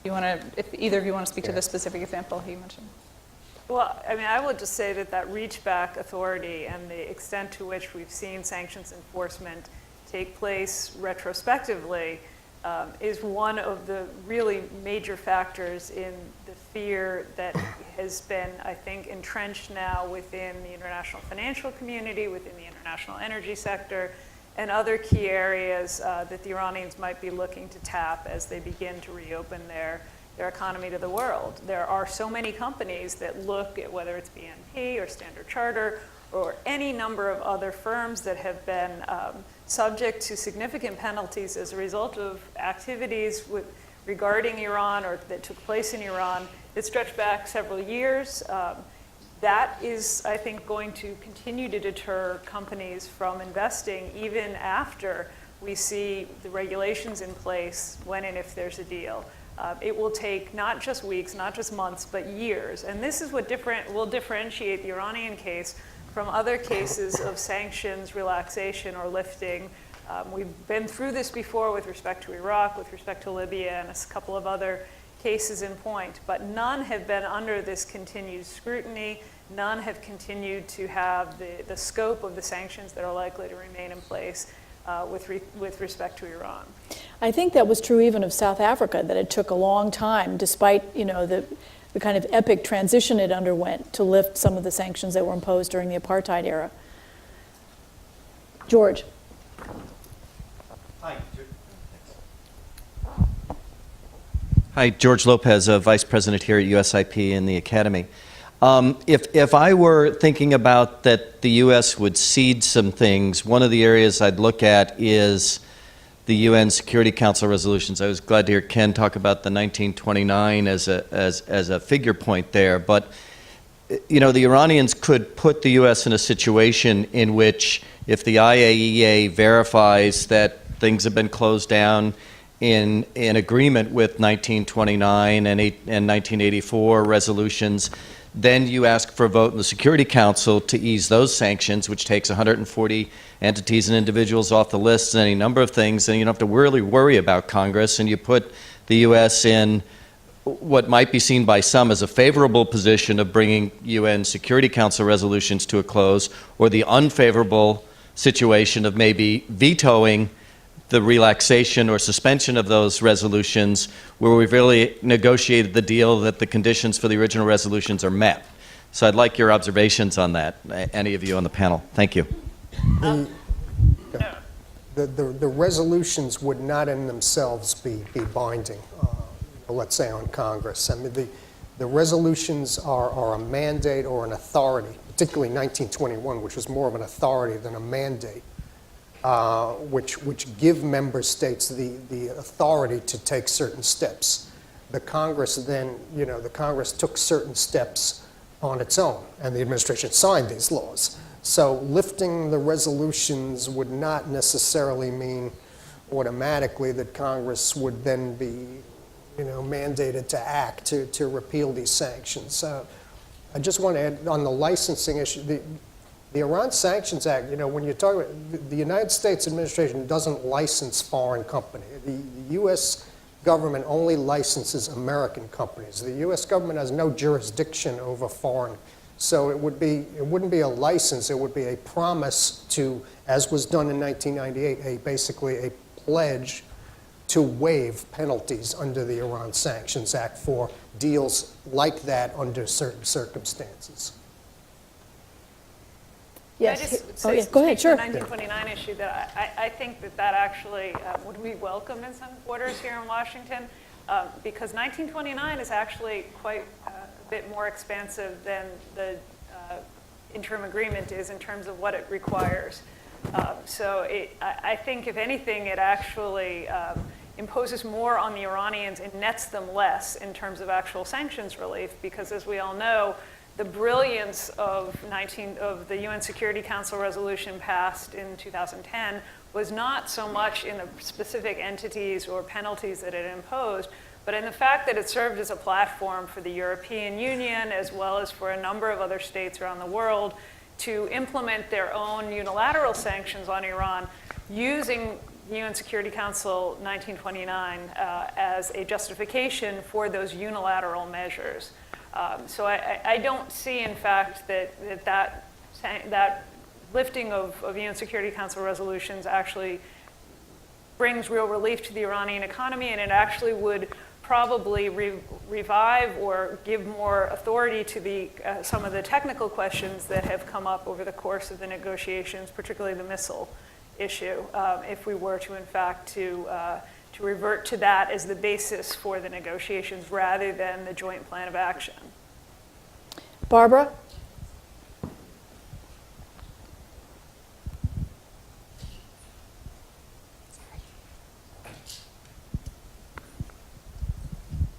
You want to, if either of you want to speak to the specific example he mentioned? Well, I mean, I would just say that reach-back authority and the extent to which we've seen sanctions enforcement take place retrospectively is one of the really major factors in the fear that has been, I think, entrenched now within the international financial community, within the international energy sector, and other key areas that the Iranians might be looking to tap as they begin to reopen their economy to the world. There are so many companies that look at whether it's BNP or Standard Chartered or any number of other firms that have been subject to significant penalties as a result of activities regarding Iran or that took place in Iran that stretch back several years. That is, I think, going to continue to deter companies from investing even after we see the regulations in place when and if there's a deal. It will take not just weeks, not just months, but years. And this is what will differentiate the Iranian case from other cases of sanctions relaxation or lifting. We've been through this before with respect to Iraq, with respect to Libya, and a couple of other cases in point. But none have been under this continued scrutiny. None have continued to have the scope of the sanctions that are likely to remain in place with respect to Iran. I think that was true even of South Africa, that it took a long time, despite the kind of epic transition it underwent, to lift some of the sanctions that were imposed during the apartheid era. George. Hi, George Lopez, Vice President here at USIP in the Academy. If I were thinking about that the U.S. would cede some things, one of the areas I'd look at is the UN Security Council resolutions. I was glad to hear Ken talk about the 1929 as a figure point there. But the Iranians could put the U.S. in a situation in which, if the IAEA verifies that things have been closed down in agreement with 1929 and 1984 resolutions, then you ask for a vote in the Security Council to ease those sanctions, which takes 140 entities and individuals off the list and any number of things, and you don't have to really worry about Congress, and you put the U.S. in what might be seen by some as a favorable position of bringing UN Security Council resolutions to a close, or the unfavorable situation of maybe vetoing the relaxation or suspension of those resolutions, where we've really negotiated the deal that the conditions for the original resolutions are met. So I'd like your observations on that, any of you on the panel. Thank you. The resolutions would not in themselves be binding, let's say, on Congress. I mean, the resolutions are a mandate or an authority, particularly 1921, which was more of an authority than a mandate. Which give member states the authority to take certain steps. The Congress then, the Congress took certain steps on its own, and the administration signed these laws. So lifting the resolutions would not necessarily mean automatically that Congress would then be, mandated to act to repeal these sanctions. I just want to add on the licensing issue. The Iran Sanctions Act, when you talk about the United States administration doesn't license foreign companies. The U.S. government only licenses American companies. The U.S. government has no jurisdiction over foreign. So it wouldn't be a license. It would be a promise to, as was done in 1998, basically a pledge to waive penalties under the Iran Sanctions Act for deals like that under certain circumstances. Yes. Go ahead, sure. The 1929 issue, that I think that actually would be welcome in some quarters here in Washington, because 1929 is actually quite a bit more expansive than the interim agreement is in terms of what it requires. So I think, if anything, it actually imposes more on the Iranians and nets them less in terms of actual sanctions relief, because as we all know, the brilliance of the UN Security Council resolution passed in 2010 was not so much in the specific entities or penalties that it imposed, but in the fact that it served as a platform for the European Union, as well as for a number of other states around the world, to implement their own unilateral sanctions on Iran using UN Security Council 1929 as a justification for those unilateral measures. So I don't see, in fact, that lifting of UN Security Council resolutions actually brings real relief to the Iranian economy, and it actually would probably revive or give more authority to some of the technical questions that have come up over the course of the negotiations, particularly the missile issue, if we were to, in fact, to revert to that as the basis for the negotiations rather than the joint plan of action. Barbara?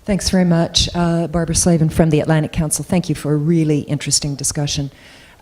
Thanks very much. Barbara Slavin from the Atlantic Council. Thank you for a really interesting discussion.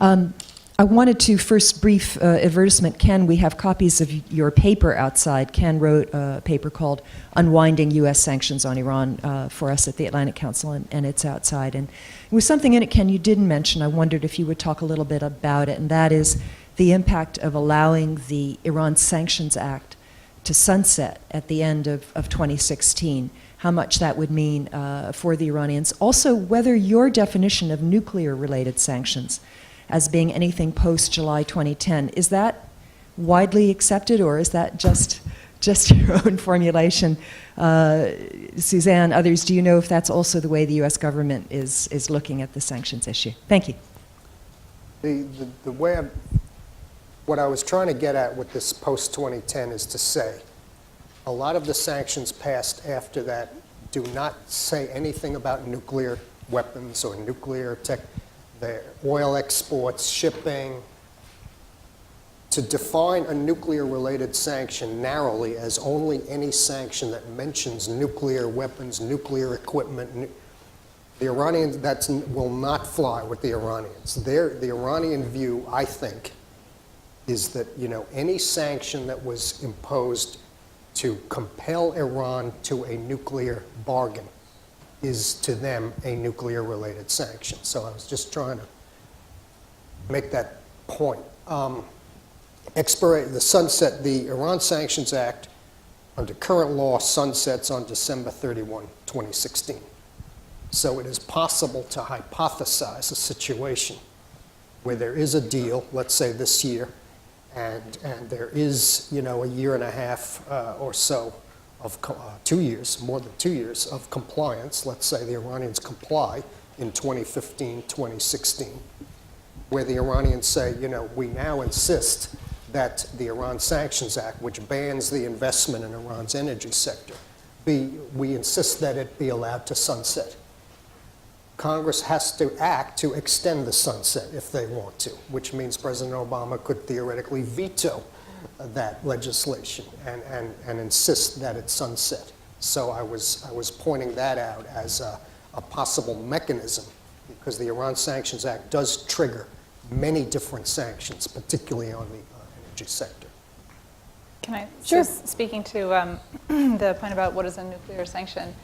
I wanted to first brief advertisement. Ken, we have copies of your paper outside. Ken wrote a paper called Unwinding U.S. Sanctions on Iran for us at the Atlantic Council, and it's outside. And there was something in it, Ken, you didn't mention. I wondered if you would talk a little bit about it, and that is the impact of allowing the Iran Sanctions Act to sunset at the end of 2016, how much that would mean for the Iranians. Also, whether your definition of nuclear-related sanctions as being anything post-July 2010, is that widely accepted, or is that just your own formulation? Suzanne, others, do you know if that's also the way the U.S. government is looking at the sanctions issue? Thank you. The way what I was trying to get at with this post-2010 is to say, a lot of the sanctions passed after that do not say anything about nuclear weapons or nuclear tech, the oil exports, shipping. To define a nuclear-related sanction narrowly as only any sanction that mentions nuclear weapons, nuclear equipment, the Iranians, that will not fly with the Iranians. The Iranian view, I think, is that any sanction that was imposed to compel Iran to a nuclear bargain is to them a nuclear-related sanction. So I was just trying to make that point. The Iran Sanctions Act, under current law, sunsets on December 31, 2016. So it is possible to hypothesize a situation where there is a deal, let's say this year, and there is, a year and a half or so of 2 years, more than 2 years of compliance. Let's say the Iranians comply in 2015, 2016, where the Iranians say, we now insist that the Iran Sanctions Act, which bans the investment in Iran's energy sector, we insist that it be allowed to sunset. Congress has to act to extend the sunset if they want to, which means President Obama could theoretically veto that legislation and insist that it sunset. So I was pointing that out as a possible mechanism, because the Iran Sanctions Act does trigger many different sanctions, particularly on the energy sector. Can I, Sure. just speaking to the point about what is a nuclear sanction,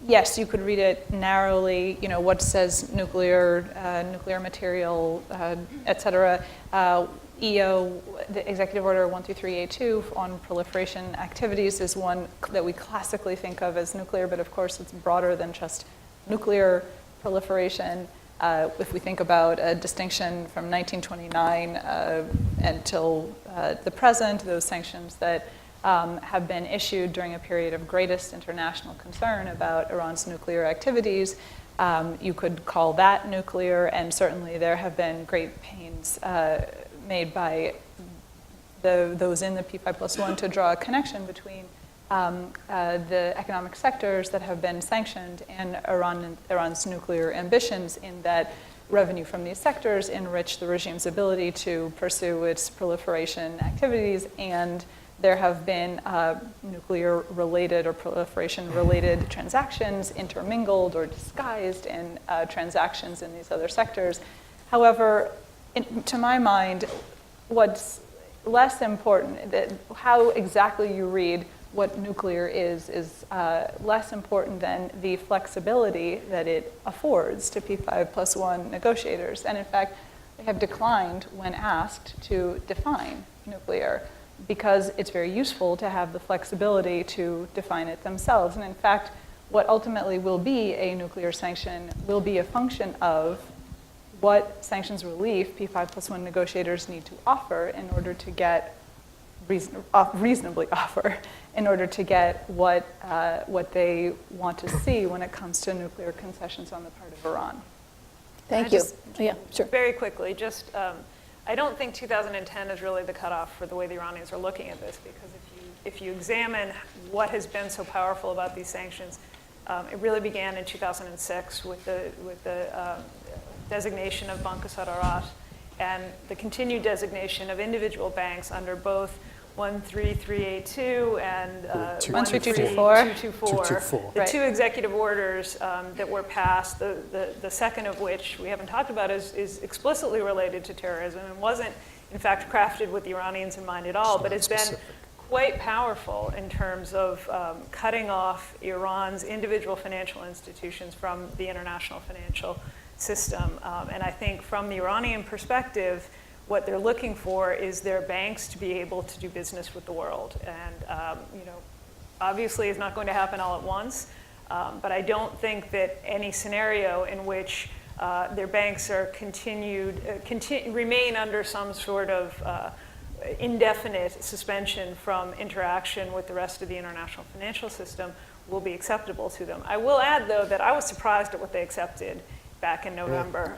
yes, you could read it narrowly, what says nuclear material, et cetera. EO, the Executive Order 133A2 on proliferation activities is one that we classically think of as nuclear, but of course it's broader than just nuclear proliferation. If we think about a distinction from 1929 until the present, those sanctions that have been issued during a period of greatest international concern about Iran's nuclear activities, you could call that nuclear, and certainly there have been great pains made by those in the P5+1 to draw a connection between the economic sectors that have been sanctioned and Iran's nuclear ambitions, in that revenue from these sectors enrich the regime's ability to pursue its proliferation activities, and there have been nuclear-related or proliferation-related transactions intermingled or disguised in transactions in these other sectors. However, to my mind, what's less important, that how exactly you read what nuclear is less important than the flexibility that it affords to P5+1 negotiators. And in fact, they have declined when asked to define nuclear because it's very useful to have the flexibility to define it themselves. And in fact, what ultimately will be a nuclear sanction will be a function of what sanctions relief P5+1 negotiators need to offer in order to get reasonably offer in order to get what they want to see when it comes to nuclear concessions on the part of Iran. Thank you. Yeah, sure. Very quickly, just I don't think 2010 is really the cutoff for the way the Iranians are looking at this, because if you examine what has been so powerful about these sanctions, it really began in 2006 with the designation of Bank Sadarat and the continued designation of individual banks under both 13382 and 13224. The two executive orders that were passed, the second of which we haven't talked about is explicitly related to terrorism and wasn't, in fact, crafted with the Iranians in mind at all, but it's been quite powerful in terms of cutting off Iran's individual financial institutions from the international financial system. And I think from the Iranian perspective, what they're looking for is their banks to be able to do business with the world. And obviously it's not going to happen all at once, but I don't think that any scenario in which their banks are remain under some sort of indefinite suspension from interaction with the rest of the international financial system will be acceptable to them. I will add, though, that I was surprised at what they accepted back in November.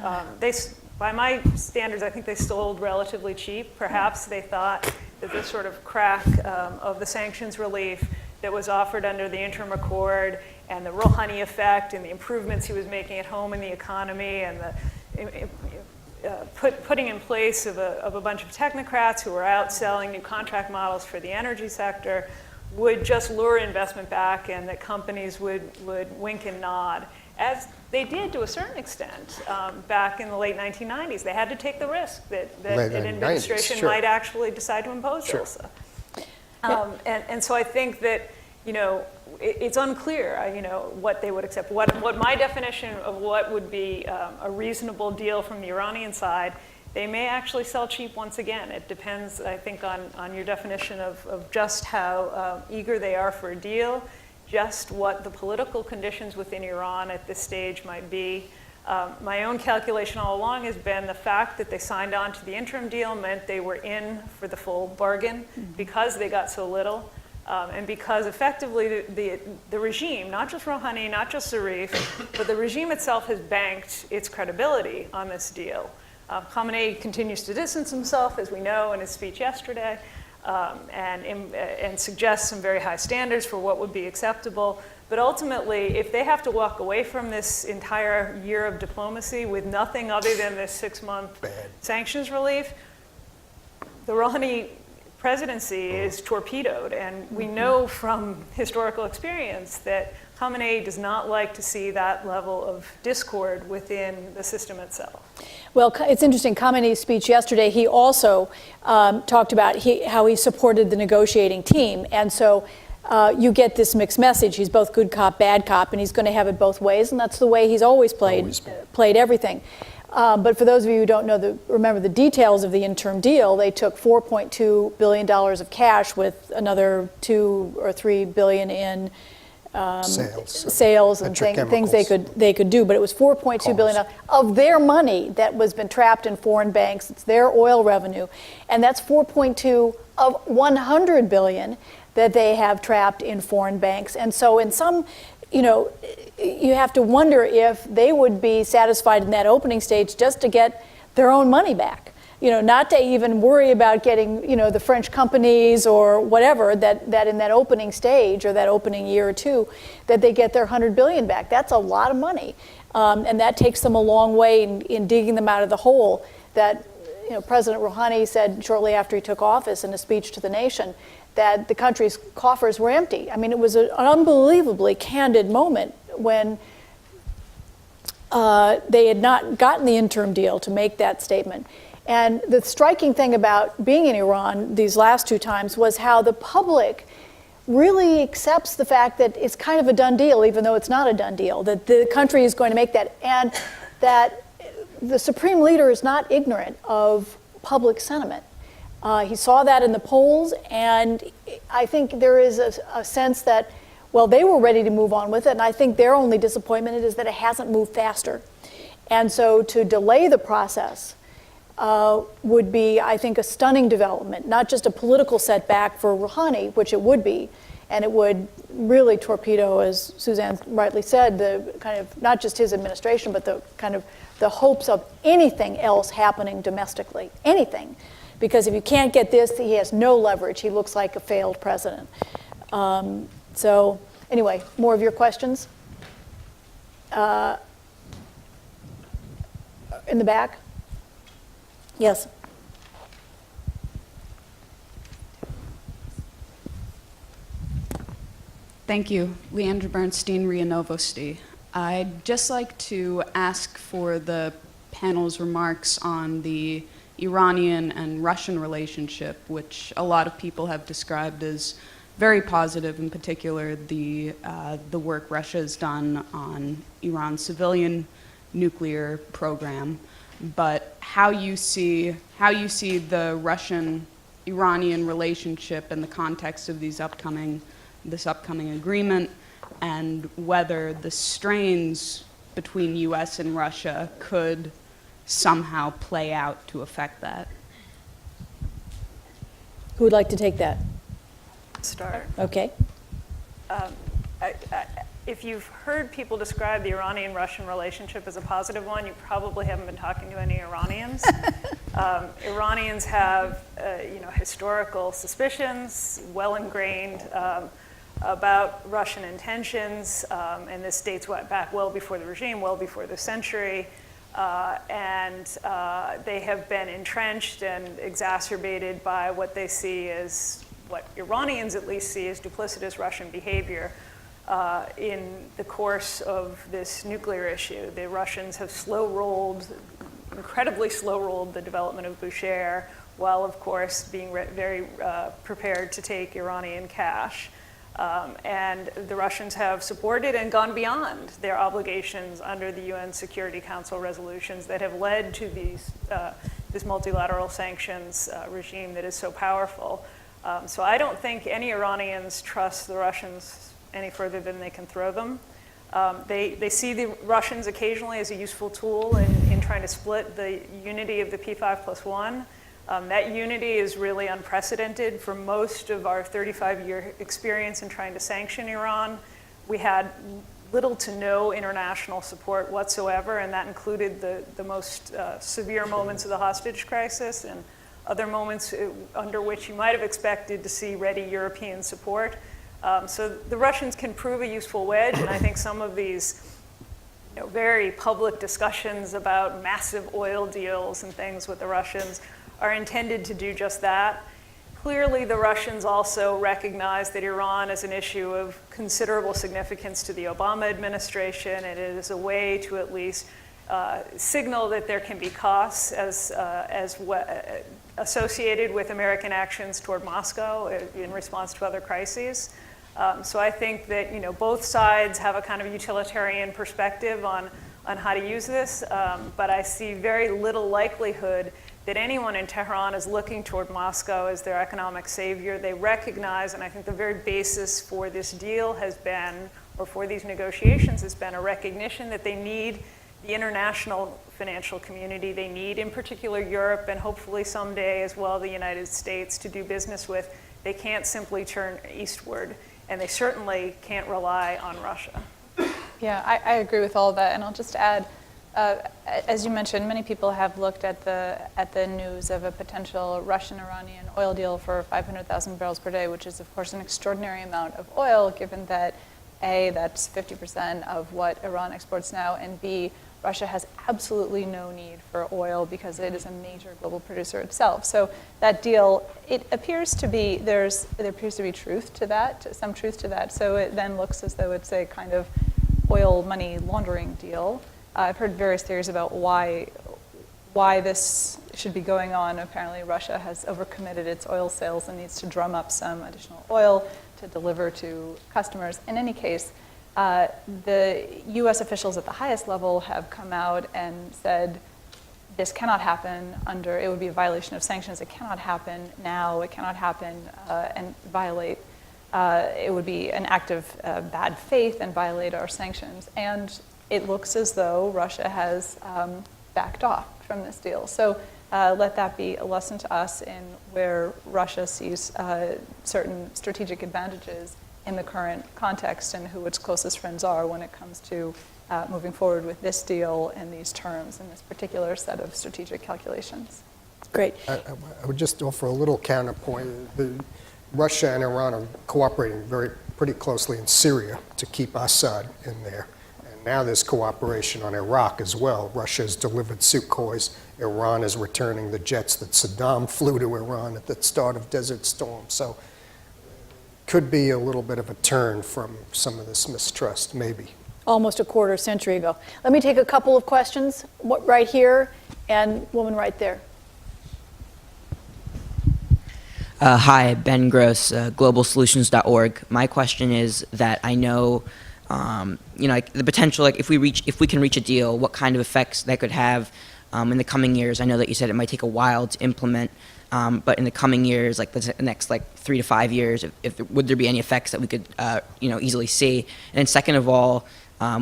By my standards, I think they sold relatively cheap. Perhaps they thought that this sort of crack of the sanctions relief that was offered under the interim accord and the Rouhani effect and the improvements he was making at home in the economy and the putting in place of a bunch of technocrats who were out selling new contract models for the energy sector would just lure investment back, and that companies would wink and nod, as they did to a certain extent back in the late 1990s. They had to take the risk that an administration might actually decide to impose those. And so I think that, it's unclear, what they would accept. What my definition of what would be a reasonable deal from the Iranian side, they may actually sell cheap once again. It depends, I think, on your definition of just how eager they are for a deal, just what the political conditions within Iran at this stage might be. My own calculation all along has been the fact that they signed on to the interim deal meant they were in for the full bargain because they got so little. And because effectively the regime, not just Rouhani, not just Zarif, but the regime itself has banked its credibility on this deal. Khamenei continues to distance himself, as we know, in his speech yesterday, and suggests some very high standards for what would be acceptable. But ultimately, if they have to walk away from this entire year of diplomacy with nothing other than this 6-month sanctions relief, the Rouhani presidency is torpedoed. And we know from historical experience that Khamenei does not like to see that level of discord within the system itself. Well, it's interesting. Khamenei's speech yesterday, he also talked about how he supported the negotiating team. And so you get this mixed message. He's both good cop, bad cop, and he's going to have it both ways. And that's the way he's always played everything. But for those of you who don't know, remember the details of the interim deal, they took $4.2 billion of cash with another $2 or $3 billion in sales and things they could do, but it was $4.2 billion of their money that was been trapped in foreign banks. It's their oil revenue, and that's 4.2 of 100 billion that they have trapped in foreign banks. And so, in some, you have to wonder if they would be satisfied in that opening stage just to get their own money back. Not to even worry about getting, the French companies or whatever that in that opening stage or that opening year or two, that they get their 100 billion back. That's a lot of money. And that takes them a long way in digging them out of the hole that, President Rouhani said shortly after he took office in a speech to the nation that the country's coffers were empty. I mean, it was an unbelievably candid moment when they had not gotten the interim deal to make that statement. And the striking thing about being in Iran these last two times was how the public really accepts the fact that it's kind of a done deal, even though it's not a done deal, that the country is going to make that, and that the supreme leader is not ignorant of public sentiment. He saw that in the polls, and I think there is a sense that, well, they were ready to move on with it, and I think their only disappointment is that it hasn't moved faster. And so to delay the process would be, I think, a stunning development, not just a political setback for Rouhani, which it would be, and it would really torpedo, as Suzanne rightly said, the kind of, not just his administration, but the kind of the hopes of anything else happening domestically, anything. Because if you can't get this, he has no leverage. He looks like a failed president. So anyway, more of your questions? In the back? Yes. Thank you. Leandra Bernstein, Ria Novosti. I'd just like to ask for the panel's remarks on the Iranian and Russian relationship, which a lot of people have described as very positive, in particular the work Russia has done on Iran's civilian nuclear program, but how you see the Russian-Iranian relationship in the context of this upcoming agreement, and whether the strains between U.S. and Russia could somehow play out to affect that. Who would like to take that? Start. Okay. If you've heard people describe the Iranian-Russian relationship as a positive one, you probably haven't been talking to any Iranians. Iranians have, historical suspicions, well ingrained about Russian intentions, and this dates back well before the regime, well before the century, and they have been entrenched and exacerbated by what they see as, what Iranians at least see as duplicitous Russian behavior in the course of this nuclear issue. The Russians have incredibly slow-rolled the development of Bushehr, while of course being very prepared to take Iranian cash. And the Russians have supported and gone beyond their obligations under the UN Security Council resolutions that have led to this multilateral sanctions regime that is so powerful. So I don't think any Iranians trust the Russians any further than they can throw them. They see the Russians occasionally as a useful tool in trying to split the unity of the P5+1. That unity is really unprecedented. For most of our 35-year experience in trying to sanction Iran, we had little to no international support whatsoever, and that included the most severe moments of the hostage crisis and other moments under which you might have expected to see ready European support. So the Russians can prove a useful wedge, and I think some of these very public discussions about massive oil deals and things with the Russians are intended to do just that. Clearly, the Russians also recognize that Iran is an issue of considerable significance to the Obama administration, and it is a way to at least signal that there can be costs associated with American actions toward Moscow in response to other crises. So I think that both sides have a kind of utilitarian perspective on how to use this, but I see very little likelihood that anyone in Tehran is looking toward Moscow as their economic savior. They recognize, and I think the very basis for this deal has been, or for these negotiations has been, a recognition that they need the international financial community. They need, in particular, Europe, and hopefully someday as well the United States to do business with. They can't simply turn eastward, and they certainly can't rely on Russia. Yeah, I agree with all of that, and I'll just add, as you mentioned, many people have looked at the news of a potential Russian-Iranian oil deal for 500,000 barrels per day, which is, of course, an extraordinary amount of oil, given that A, that's 50% of what Iran exports now, and B, Russia has absolutely no need for oil because it is a major global producer itself. So that deal, it appears to be, there appears to be truth to that, some truth to that. So it then looks as though it's a kind of oil money laundering deal. I've heard various theories about why this should be going on. Apparently Russia has overcommitted its oil sales and needs to drum up some additional oil to deliver to customers. In any case, the US officials at the highest level have come out and said this cannot happen it would be a violation of sanctions. It cannot happen now. It cannot happen and violate. It would be an act of bad faith and violate our sanctions. And it looks as though Russia has backed off from this deal. So let that be a lesson to us in where Russia sees certain strategic advantages in the current context and who its closest friends are when it comes to moving forward with this deal and these terms and this particular set of strategic calculations. Great. I would just offer a little counterpoint. Russia and Iran are cooperating pretty closely in Syria to keep Assad in there. And now there's cooperation on Iraq as well. Russia has delivered Sukhois. Iran is returning the jets that Saddam flew to Iran at the start of Desert Storm. So could be a little bit of a turn from some of this mistrust, maybe. Almost a quarter century ago. Let me take a couple of questions right here, and woman right there. Hi, Ben Gross, globalsolutions.org. My question is that I know, like the potential, like if we can reach a deal, what kind of effects that could have in the coming years. I know that you said it might take a while to implement, but in the coming years, like the next 3 to 5 years, would there be any effects that we could, easily see? And then second of all,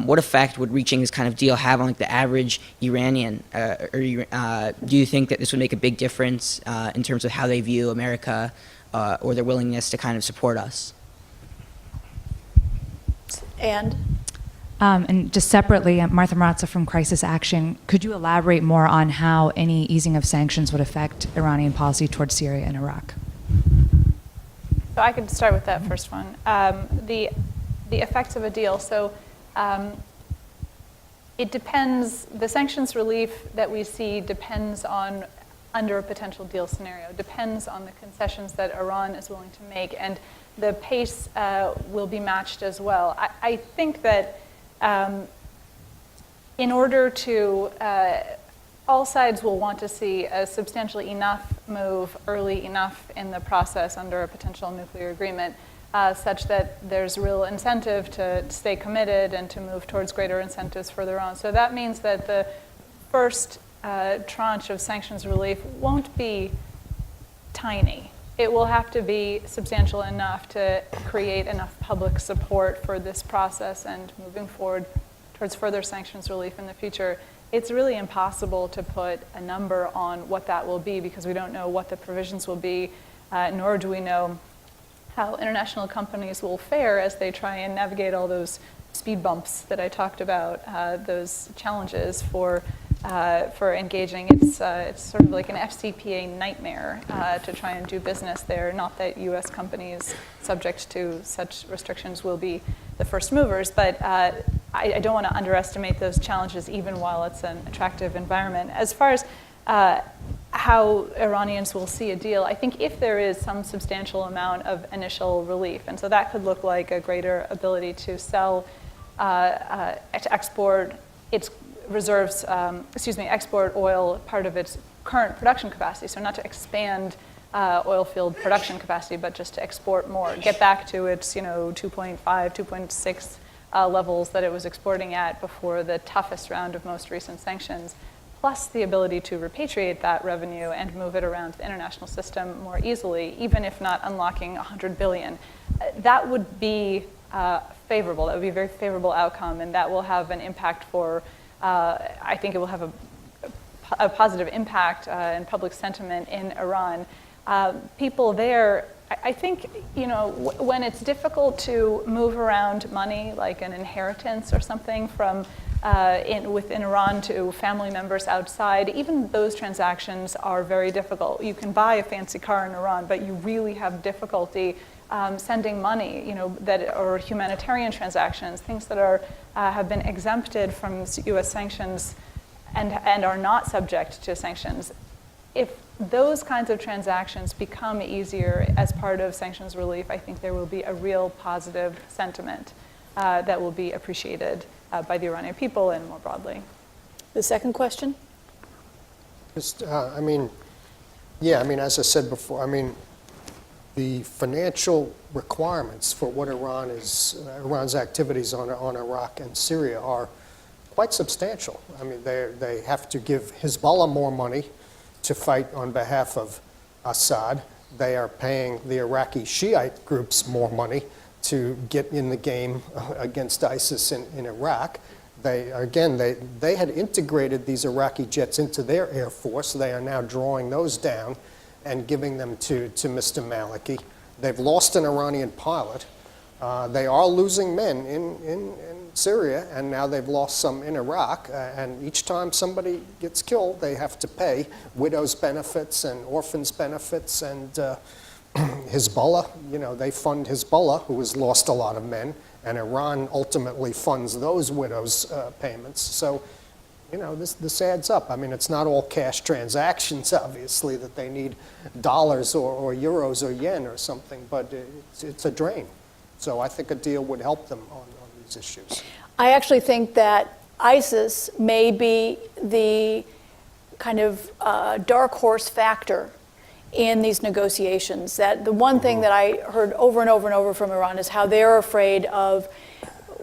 what effect would reaching this kind of deal have on the average Iranian? Do you think that this would make a big difference in terms of how they view America or their willingness to kind of support us? And just separately, Martha Marazza from Crisis Action, could you elaborate more on how any easing of sanctions would affect Iranian policy towards Syria and Iraq? So I could start with that first one. The effects of a deal. So it depends, the sanctions relief that we see depends on, under a potential deal scenario, depends on the concessions that Iran is willing to make, and the pace will be matched as well. I think that in order to, all sides will want to see a substantially enough move early enough in the process under a potential nuclear agreement such that there's real incentive to stay committed and to move towards greater incentives further on. So that means that the first tranche of sanctions relief won't be tiny. It will have to be substantial enough to create enough public support for this process and moving forward towards further sanctions relief in the future. It's really impossible to put a number on what that will be because we don't know what the provisions will be, nor do we know how international companies will fare as they try and navigate all those speed bumps that I talked about, those challenges for engaging. It's sort of like an FCPA nightmare to try and do business there. Not that U.S. companies subject to such restrictions will be the first movers, but I don't want to underestimate those challenges even while it's an attractive environment. As far as how Iranians will see a deal, I think if there is some substantial amount of initial relief, and so that could look like a greater ability to sell, to export its reserves, export oil, part of its current production capacity, so not to expand oil field production capacity, but just to export more, get back to its 2.5, 2.6 levels that it was exporting at before the toughest round of most recent sanctions, plus the ability to repatriate that revenue and move it around the international system more easily, even if not unlocking $100 billion. That would be favorable. That would be a very favorable outcome, and that will have an impact for, I think it will have a positive impact in public sentiment in Iran. People there, I think, when it's difficult to move around money, like an inheritance or something from within Iran to family members outside, even those transactions are very difficult. You can buy a fancy car in Iran, but you really have difficulty sending money, or humanitarian transactions, things that have been exempted from U.S. sanctions and are not subject to sanctions. If those kinds of transactions become easier as part of sanctions relief, I think there will be a real positive sentiment that will be appreciated by the Iranian people and more broadly. The second question? Just, as I said before, the financial requirements for what Iran's activities on Iraq and Syria are quite substantial. They have to give Hezbollah more money to fight on behalf of Assad. They are paying the Iraqi Shiite groups more money to get in the game against ISIS in Iraq. They had integrated these Iraqi jets into their air force. They are now drawing those down and giving them to Mr. Maliki. They've lost an Iranian pilot. They are losing men in Syria, and now they've lost some in Iraq. And each time somebody gets killed, they have to pay widows' benefits and orphans' benefits. And Hezbollah, they fund Hezbollah, who has lost a lot of men, and Iran ultimately funds those widows' payments. So, this adds up. It's not all cash transactions, obviously, that they need dollars or euros or yen or something, but it's a drain. So I think a deal would help them on these issues. I actually think that ISIS may be the kind of dark horse factor in these negotiations. That the one thing that I heard over and over and over from Iran is how they're afraid of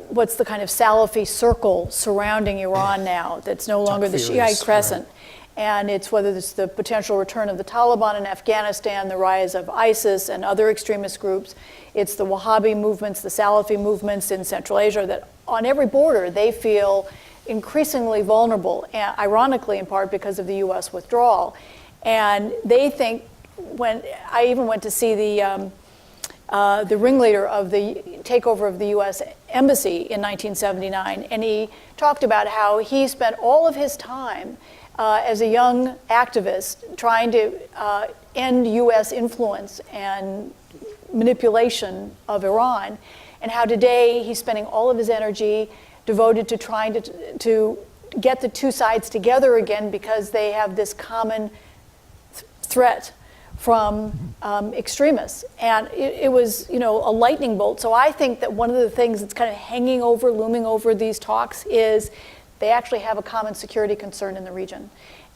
what's the kind of Salafi circle surrounding Iran now that's no longer the Shiite crescent. Right. And it's whether it's the potential return of the Taliban in Afghanistan, the rise of ISIS and other extremist groups. It's the Wahhabi movements, the Salafi movements in Central Asia that on every border they feel increasingly vulnerable, ironically in part because of the U.S. withdrawal. And they think, when I even went to see the ringleader of the takeover of the U.S. Embassy in 1979, and he talked about how he spent all of his time as a young activist trying to end U.S. influence and manipulation of Iran, and how today he's spending all of his energy devoted to trying to get the two sides together again because they have this common threat from extremists. And it was, a lightning bolt. So I think that one of the things that's kind of looming over these talks is they actually have a common security concern in the region.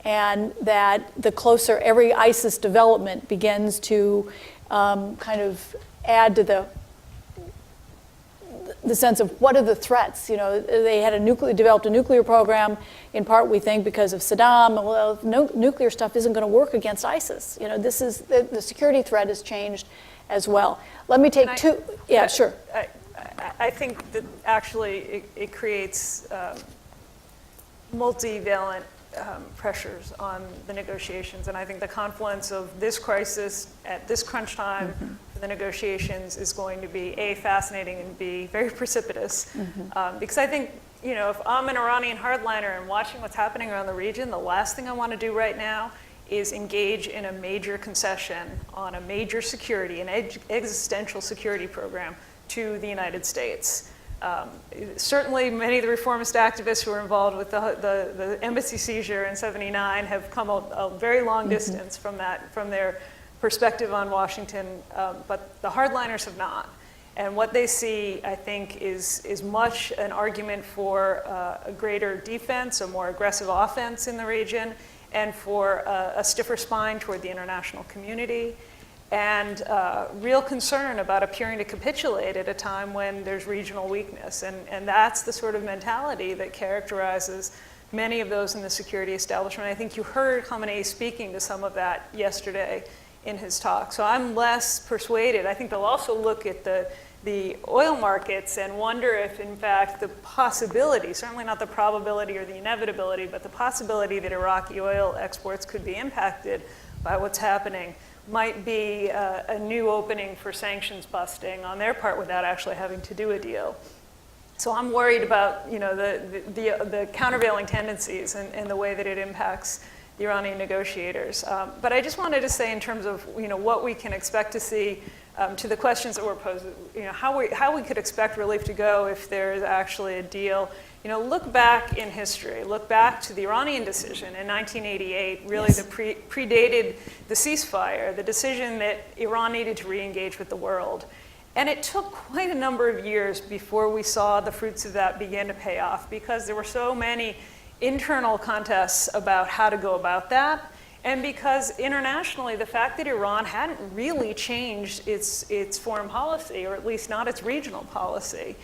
And that the closer every ISIS development begins to kind of add to the sense of what are the threats. They had developed a nuclear program, in part we think because of Saddam. Well, nuclear stuff isn't going to work against ISIS. This is the security threat has changed as well. Let me take two. Yeah, sure. I think that actually it creates multivalent pressures on the negotiations, and I think the confluence of this crisis at this crunch time for the negotiations is going to be A, fascinating, and B, very precipitous. Because I think, if I'm an Iranian hardliner and watching what's happening around the region, the last thing I want to do right now is engage in a major concession on a major security, an existential security program to the United States. Certainly, many of the reformist activists who were involved with the embassy seizure in '79 have come a very long distance from their perspective on Washington, but the hardliners have not. And what they see, I think, is much an argument for a greater defense, a more aggressive offense in the region, and for a stiffer spine toward the international community. And real concern about appearing to capitulate at a time when there's regional weakness. And that's the sort of mentality that characterizes many of those in the security establishment. I think you heard Khamenei speaking to some of that yesterday in his talk. So I'm less persuaded. I think they'll also look at the oil markets and wonder if, in fact, the possibility, certainly not the probability or the inevitability, but the possibility that Iraqi oil exports could be impacted by what's happening might be a new opening for sanctions busting on their part without actually having to do a deal. So I'm worried about the countervailing tendencies and the way that it impacts the Iranian negotiators. But I just wanted to say, in terms of what we can expect to see, to the questions that were posed, how we could expect relief to go if there is actually a deal. Look back in history. Look back to the Iranian decision in 1988, really Yes. that predated the ceasefire, the decision that Iran needed to re-engage with the world. And it took quite a number of years before we saw the fruits of that begin to pay off, because there were so many internal contests about how to go about that. And because internationally, the fact that Iran hadn't really changed its foreign policy, or at least not its regional policy,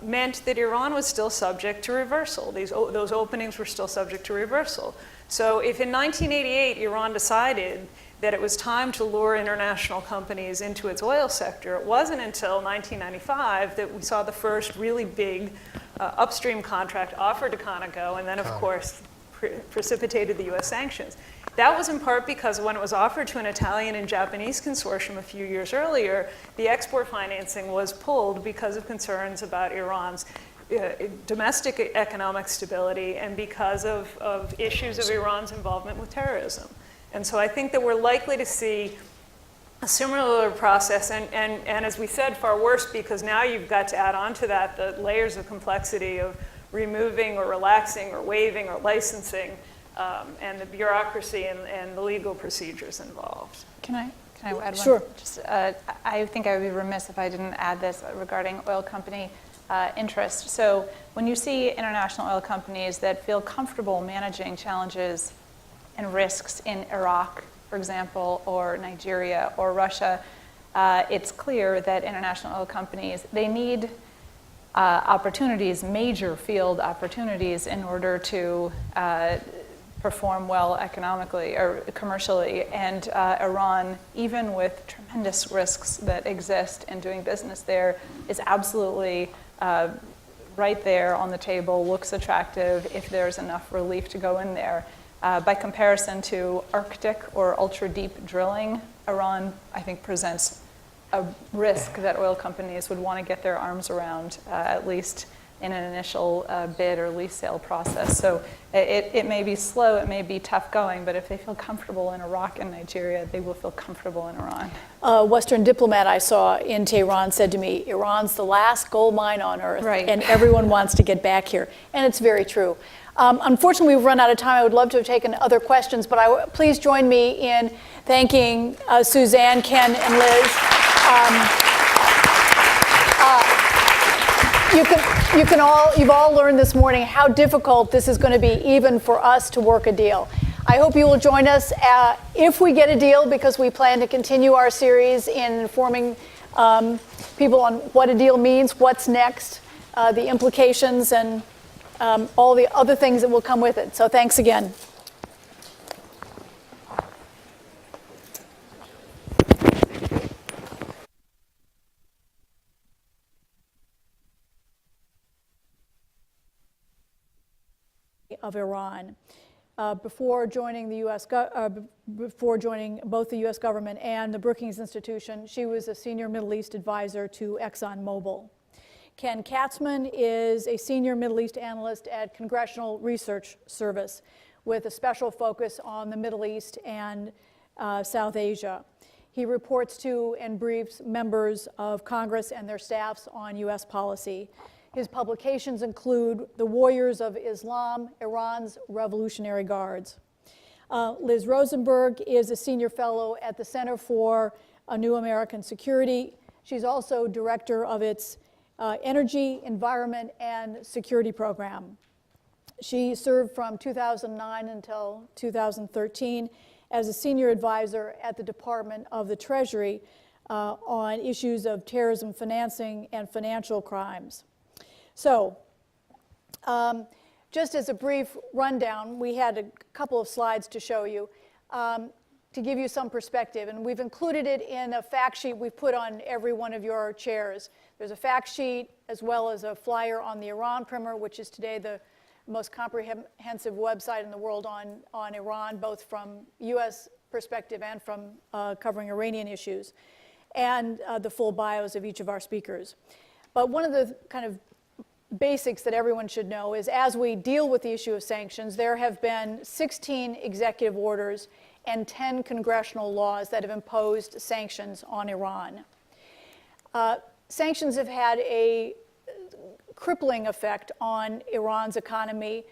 meant that Iran was still subject to reversal. Those openings were still subject to reversal. So if in 1988 Iran decided that it was time to lure international companies into its oil sector, it wasn't until 1995 that we saw the first really big upstream contract offered to Conoco, and then of course precipitated the US sanctions. That was in part because when it was offered to an Italian and Japanese consortium a few years earlier, the export financing was pulled because of concerns about Iran's domestic economic stability and because of issues of Iran's involvement with terrorism. And so I think that we're likely to see a similar process, and as we said, far worse, because now you've got to add on to that the layers of complexity of removing or relaxing or waiving or licensing, and the bureaucracy and the legal procedures involved. Can I add one? Sure. Just, I think I would be remiss if I didn't add this regarding oil company interest. So when you see international oil companies that feel comfortable managing challenges and risks in Iraq, for example, or Nigeria or Russia, it's clear that international oil companies, they need opportunities, major field opportunities, in order to perform well economically or commercially. And Iran, even with tremendous risks that exist in doing business there, is absolutely right there on the table, looks attractive if there's enough relief to go in there. By comparison to Arctic or ultra-deep drilling, Iran, I think, presents a risk that oil companies would want to get their arms around, at least in an initial bid or lease sale process. So it may be slow, it may be tough going, but if they feel comfortable in Iraq and Nigeria, they will feel comfortable in Iran. A Western diplomat I saw in Tehran said to me, Iran's the last gold mine on earth, Right. and everyone wants to get back here. And it's very true. Unfortunately, we've run out of time. I would love to have taken other questions, but please join me in thanking Suzanne, Ken, and Liz. You've all learned this morning how difficult this is going to be, even for us, to work a deal. I hope you will join us if we get a deal, because we plan to continue our series in informing people on what a deal means, what's next, the implications, and all the other things that will come with it. So thanks again. Of Iran. Before joining both the U.S. government and the Brookings Institution, she was a senior Middle East advisor to ExxonMobil. Ken Katzman is a senior Middle East analyst at Congressional Research Service with a special focus on the Middle East and South Asia. He reports to and briefs members of Congress and their staffs on U.S. policy. His publications include The Warriors of Islam, Iran's Revolutionary Guards. Liz Rosenberg is a senior fellow at the Center for a New American Security. She's also director of its Energy, Environment, and Security Program. She served from 2009 until 2013 as a senior advisor at the Department of the Treasury on issues of terrorism financing and financial crimes. So, just as a brief rundown, we had a couple of slides to show you to give you some perspective, and we've included it in a fact sheet we've put on every one of your chairs. There's a fact sheet as well as a flyer on the Iran Primer, which is today the most comprehensive website in the world on Iran, both from U.S. perspective and from covering Iranian issues, and the full bios of each of our speakers. But one of the kind of basics that everyone should know is as we deal with the issue of sanctions, there have been 16 executive orders and 10 congressional laws that have imposed sanctions on Iran. Sanctions have had a crippling effect on Iran's economy.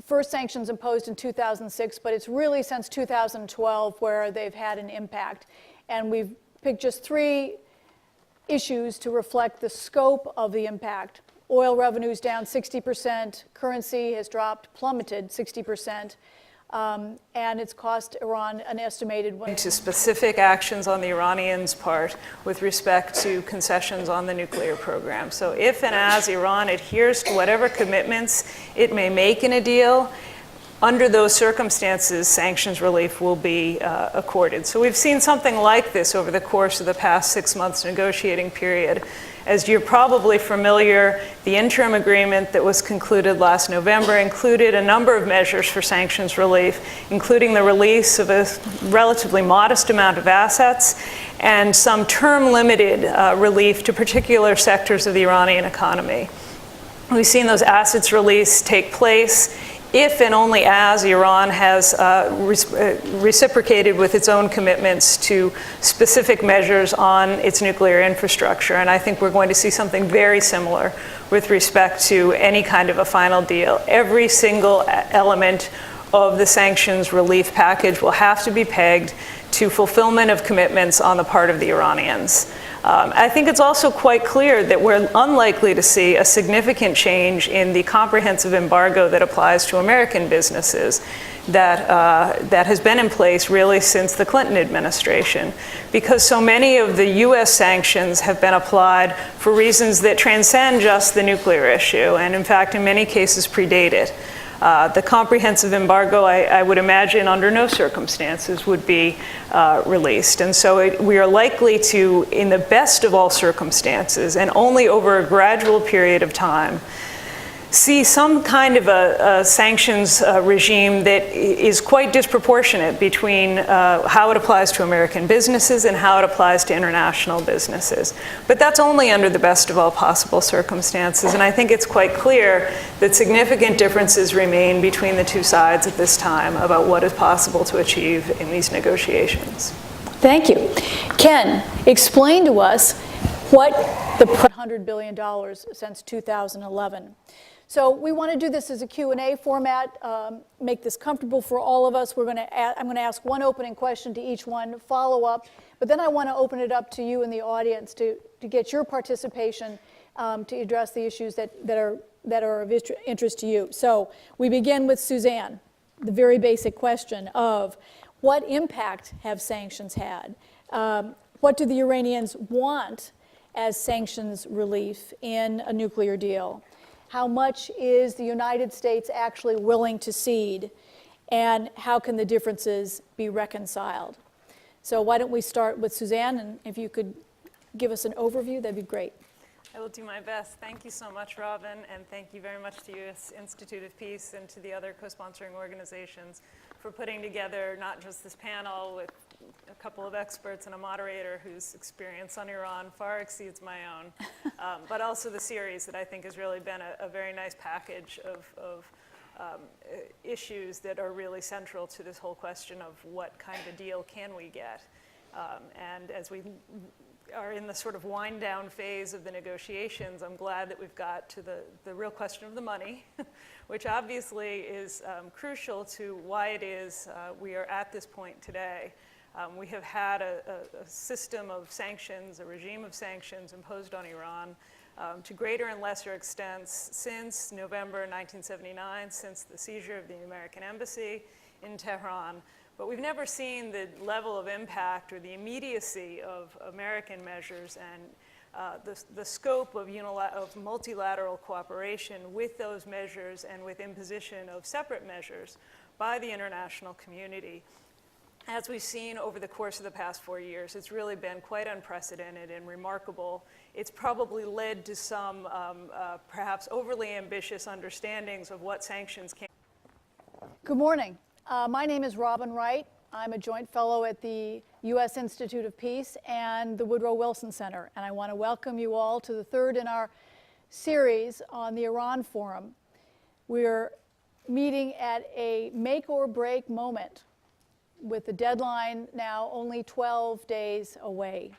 First sanctions imposed in 2006, but it's really since 2012 where they've had an impact. And we've picked just 3 issues to reflect the scope of the impact. Oil revenues down 60%, currency has plummeted 60%, and it's cost Iran an estimated to specific actions on the Iranians' part with respect to concessions on the nuclear program. So if and as Iran adheres to whatever commitments it may make in a deal, under those circumstances, sanctions relief will be accorded. So we've seen something like this over the course of the past 6 months negotiating period. As you're probably familiar, the interim agreement that was concluded last November included a number of measures for sanctions relief, including the release of a relatively modest amount of assets and some term-limited relief to particular sectors of the Iranian economy. We've seen those assets release take place if and only as Iran has reciprocated with its own commitments to specific measures on its nuclear infrastructure. And I think we're going to see something very similar with respect to any kind of a final deal. Every single element of the sanctions relief package will have to be pegged to fulfillment of commitments on the part of the Iranians. I think it's also quite clear that we're unlikely to see a significant change in the comprehensive embargo that applies to American businesses that has been in place really since the Clinton administration, because so many of the U.S. sanctions have been applied for reasons that transcend just the nuclear issue, and in fact, in many cases, predate it. The comprehensive embargo, I would imagine, under no circumstances would be released. And so we are likely to, in the best of all circumstances, and only over a gradual period of time, see some kind of a sanctions regime that is quite disproportionate between how it applies to American businesses and how it applies to international businesses. But that's only under the best of all possible circumstances. And I think it's quite clear that significant differences remain between the two sides at this time about what is possible to achieve in these negotiations. Thank you. Ken, explain to us what the $100 billion since 2011. So we want to do this as a Q&A format, make this comfortable for all of us. I'm going to ask one opening question to each one, follow up, but then I want to open it up to you in the audience to get your participation to address the issues that are of interest to you. So we begin with Suzanne, the very basic question of what impact have sanctions had? What do the Iranians want as sanctions relief in a nuclear deal? How much is the United States actually willing to cede? And how can the differences be reconciled? So why don't we start with Suzanne, and if you could give us an overview, that'd be great. I will do my best. Thank you so much, Robin, and thank you very much to U.S. Institute of Peace and to the other co-sponsoring organizations for putting together not just this panel with a couple of experts and a moderator whose experience on Iran far exceeds my own, but also the series that I think has really been a very nice package of issues that are really central to this whole question of what kind of deal can we get. And as we are in the sort of wind down phase of the negotiations, I'm glad that we've got to the real question of the money, which obviously is crucial to why it is we are at this point today. We have had a system of sanctions, a regime of sanctions imposed on Iran to greater and lesser extents since November 1979, since the seizure of the American embassy in Tehran. But we've never seen the level of impact or the immediacy of American measures and the scope of multilateral cooperation with those measures and with imposition of separate measures by the international community. As we've seen over the course of the past 4 years, it's really been quite unprecedented and remarkable. It's probably led to some perhaps overly ambitious understandings of what sanctions can. Good morning. My name is Robin Wright. I'm a joint fellow at the U.S. Institute of Peace and the Woodrow Wilson Center. And I want to welcome you all to the third in our series on the Iran Forum. We're meeting at a make or break moment with the deadline now only 12 days away.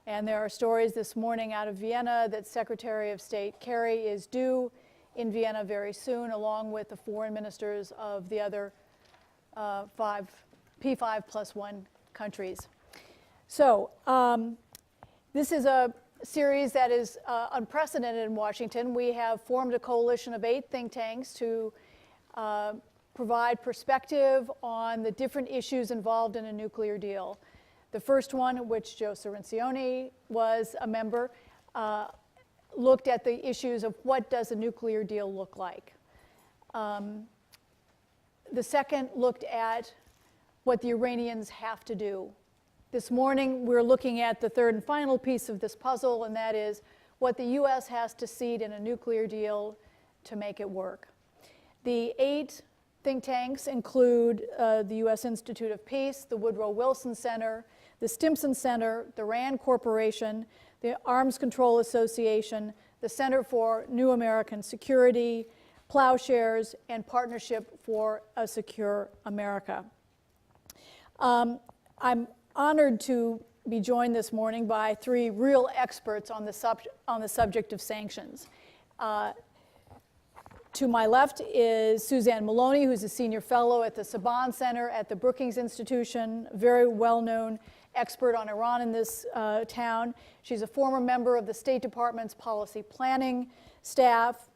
And there are stories this morning out of Vienna that Secretary of State Kerry is due in Vienna very soon, along with the foreign ministers of the other P5+1 countries. So this is a series that is unprecedented in Washington. We have formed a coalition of 8 think tanks to provide perspective on the different issues involved in a nuclear deal. The first one, which Joe Cirincione was a member, looked at the issues of what does a nuclear deal look like. The second looked at what the Iranians have to do. This morning, we're looking at the third and final piece of this puzzle, and that is what the U.S. has to cede in a nuclear deal to make it work. The 8 think tanks include the U.S. Institute of Peace, the Woodrow Wilson Center, the Stimson Center, the RAND Corporation, the Arms Control Association, the Center for New American Security, Plowshares, and Partnership for a Secure America. I'm honored to be joined this morning by 3 real experts on the subject of sanctions. To my left is Suzanne Maloney, who's a senior fellow at the Saban Center at the Brookings Institution, very well-known expert on Iran in this town. She's a former member of the State Department's policy planning staff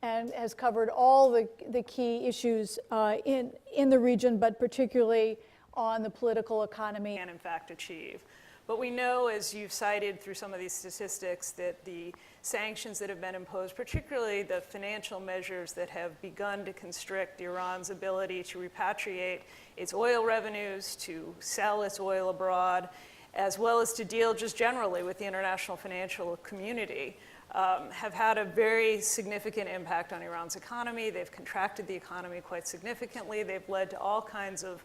and has covered all the key issues in the region, but particularly on the political economy. Can in fact achieve. But we know, as you've cited through some of these statistics, that the sanctions that have been imposed, particularly the financial measures that have begun to constrict Iran's ability to repatriate its oil revenues, to sell its oil abroad, as well as to deal just generally with the international financial community, have had a very significant impact on Iran's economy. They've contracted the economy quite significantly. They've led to all kinds of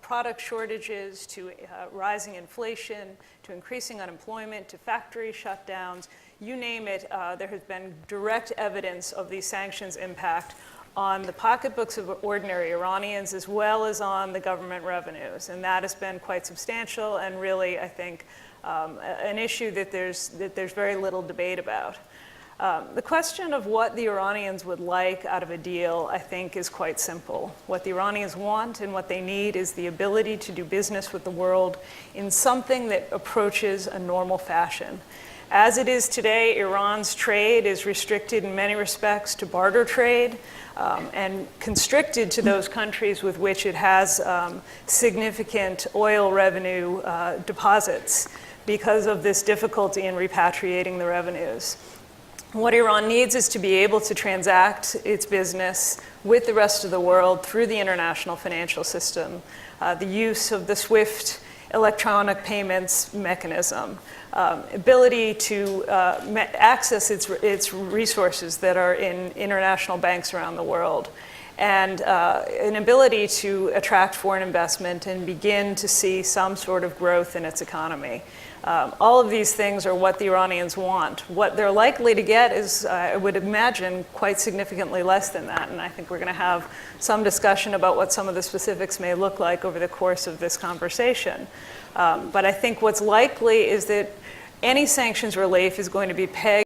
product shortages, to rising inflation, to increasing unemployment, to factory shutdowns. You name it, there has been direct evidence of these sanctions' impact on the pocketbooks of ordinary Iranians as well as on the government revenues. And that has been quite substantial and really, I think, an issue that there's very little debate about. The question of what the Iranians would like out of a deal, I think, is quite simple. What the Iranians want and what they need is the ability to do business with the world in something that approaches a normal fashion. As it is today, Iran's trade is restricted in many respects to barter trade and constricted to those countries with which it has significant oil revenue deposits because of this difficulty in repatriating the revenues. What Iran needs is to be able to transact its business with the rest of the world through the international financial system, the use of the SWIFT electronic payments mechanism, ability to access its resources that are in international banks around the world, and an ability to attract foreign investment and begin to see some sort of growth in its economy. All of these things are what the Iranians want. What they're likely to get is, I would imagine, quite significantly less than that. And I think we're going to have some discussion about what some of the specifics may look like over the course of this conversation. But I think what's likely is that any sanctions relief is going to be pegged